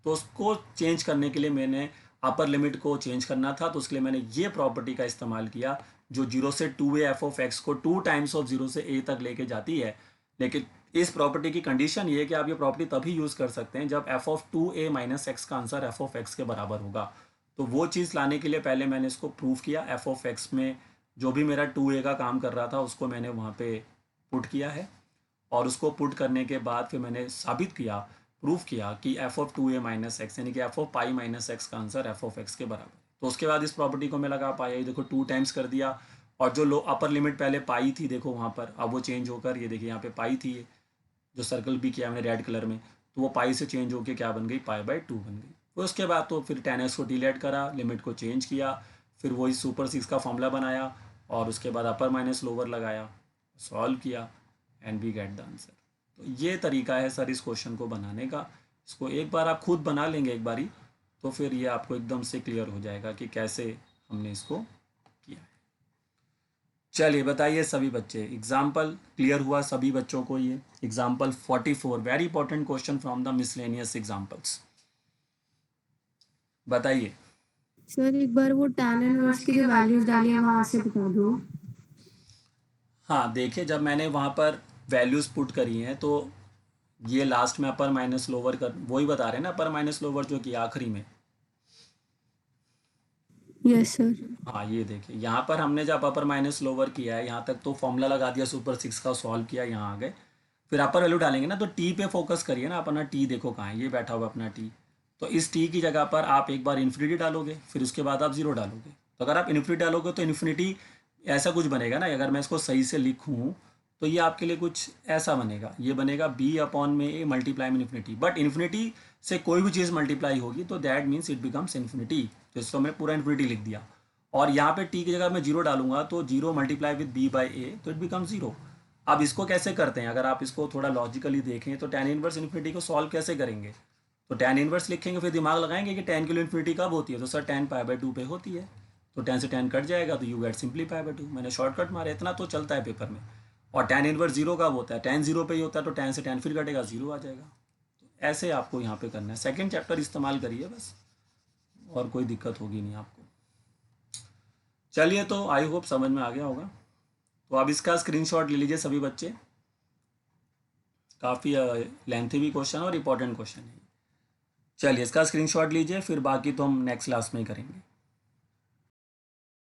तो उसको चेंज करने के लिए मैंने अपर लिमिट को चेंज करना था, तो उसके लिए मैंने ये प्रॉपर्टी का इस्तेमाल किया जो 0 से 2a एफ ऑफ एक्स को 2 टाइम्स ऑफ 0 से a तक लेके जाती है। लेकिन इस प्रॉपर्टी की कंडीशन ये है कि आप ये प्रॉपर्टी तभी यूज़ कर सकते हैं जब F of 2a minus x का आंसर एफ ऑफ एक्स के बराबर होगा। तो वो चीज़ लाने के लिए पहले मैंने इसको प्रूव किया, एफ ऑफ एक्स में जो भी मेरा 2a का काम कर रहा था उसको मैंने वहाँ पे पुट किया है, और उसको पुट करने के बाद फिर मैंने साबित किया, प्रूफ किया कि F of 2a minus x यानी कि F of pi minus x का आंसर एफ ऑफ एक्स के बराबर। तो उसके बाद इस प्रॉपर्टी को मैं लगा पाया, ये देखो 2 टाइम्स कर दिया, और जो लो अपर लिमिट पहले पाई थी देखो वहाँ पर, अब वो चेंज होकर ये देखिए यहाँ पे पाई थी, जो सर्कल भी किया मैंने रेड कलर में, तो वो पाई से चेंज होकर क्या बन गई, π/2 बन गई। तो उसके बाद तो फिर tan x को डिलीट करा, लिमिट को चेंज किया, फिर वही सुपर 6 का फॉर्मूला बनाया, और उसके बाद अपर माइनस लोअर लगाया, सॉल्व किया, and we get the answer. तो ये तरीका है सर इस क्वेश्चन को बनाने का। इसको एक बार आप खुद बना लेंगे एक बारी, तो फिर ये आपको एकदम से क्लियर हो जाएगा कि कैसे हमने इसको किया है। चलिए बताइए सभी बच्चे, एग्जाम्पल क्लियर हुआ सभी बच्चों को? ये example 44 very important question from the miscellaneous examples, बताइए। सर एक बार वो tan इनवर्स की जो वैल्यूज डाली है वहां से बता दो। हाँ देखिए, जब मैंने वहाँ पर वैल्यूज़ पुट करी हैं तो ये लास्ट में अपर माइनस लोअर कर, वही बता रहे हैं ना, अपर माइनस लोअर जो कि आखिरी में। Yes sir. हाँ ये देखिए, यहाँ पर हमने जब अपर माइनस लोअर किया है यहाँ तक तो फॉर्मूला लगा दिया, सुपर 6 का सॉल्व किया, यहाँ आ गए, फिर अपर वैल्यू डालेंगे ना, तो टी पे फोकस करिए ना, अपना टी देखो कहाँ है, ये बैठा हुआ अपना टी। तो इस टी की जगह पर आप एक बार इन्फिनिटी डालोगे, फिर उसके बाद आप 0 डालोगे। तो अगर आप इन्फिनिटी डालोगे तो इन्फिनिटी ऐसा कुछ बनेगा ना, अगर मैं इसको सही से लिखूँ तो ये आपके लिए कुछ ऐसा बनेगा, ये बनेगा b अपॉन में a मल्टीप्लाई में इन्फिनिटी, बट इन्फिनिटी से कोई भी चीज़ मल्टीप्लाई होगी तो that means it becomes infinity, तो इसको मैंने पूरा इन्फिनिटी लिख दिया। और यहाँ पे t की जगह मैं जीरो डालूंगा तो zero multiply with b by A, तो इट बिकम जीरो। अब इसको कैसे करते हैं, अगर आप इसको थोड़ा लॉजिकली देखें तो tan इनवर्स इन्फिनिटी को सॉल्व कैसे करेंगे, तो tan इनवर्स लिखेंगे, फिर दिमाग लगाएंगे कि tan के लिए इन्फिनिटी कब होती है, तो सर tan पाई बाई 2 पे होती है, तो tan से tan कट जाएगा तो you gate simply pi by 2। मैंने शॉर्टकट मारा, इतना तो चलता है पेपर में। और tan इनवर्स जीरो कब होता है, tan जीरो पे ही होता है, तो tan से tan फिर कटेगा, जीरो आ जाएगा। तो ऐसे आपको यहाँ पे करना है, सेकेंड चैप्टर इस्तेमाल करिए बस, और कोई दिक्कत होगी नहीं आपको। चलिए, तो आई होप समझ में आ गया होगा। तो अब इसका स्क्रीनशॉट ले लीजिए सभी बच्चे, काफ़ी लेंथी भी क्वेश्चन और इम्पोर्टेंट क्वेश्चन है। चलिए इसका स्क्रीनशॉट लीजिए, फिर बाकी तो हम नेक्स्ट क्लास में ही करेंगे।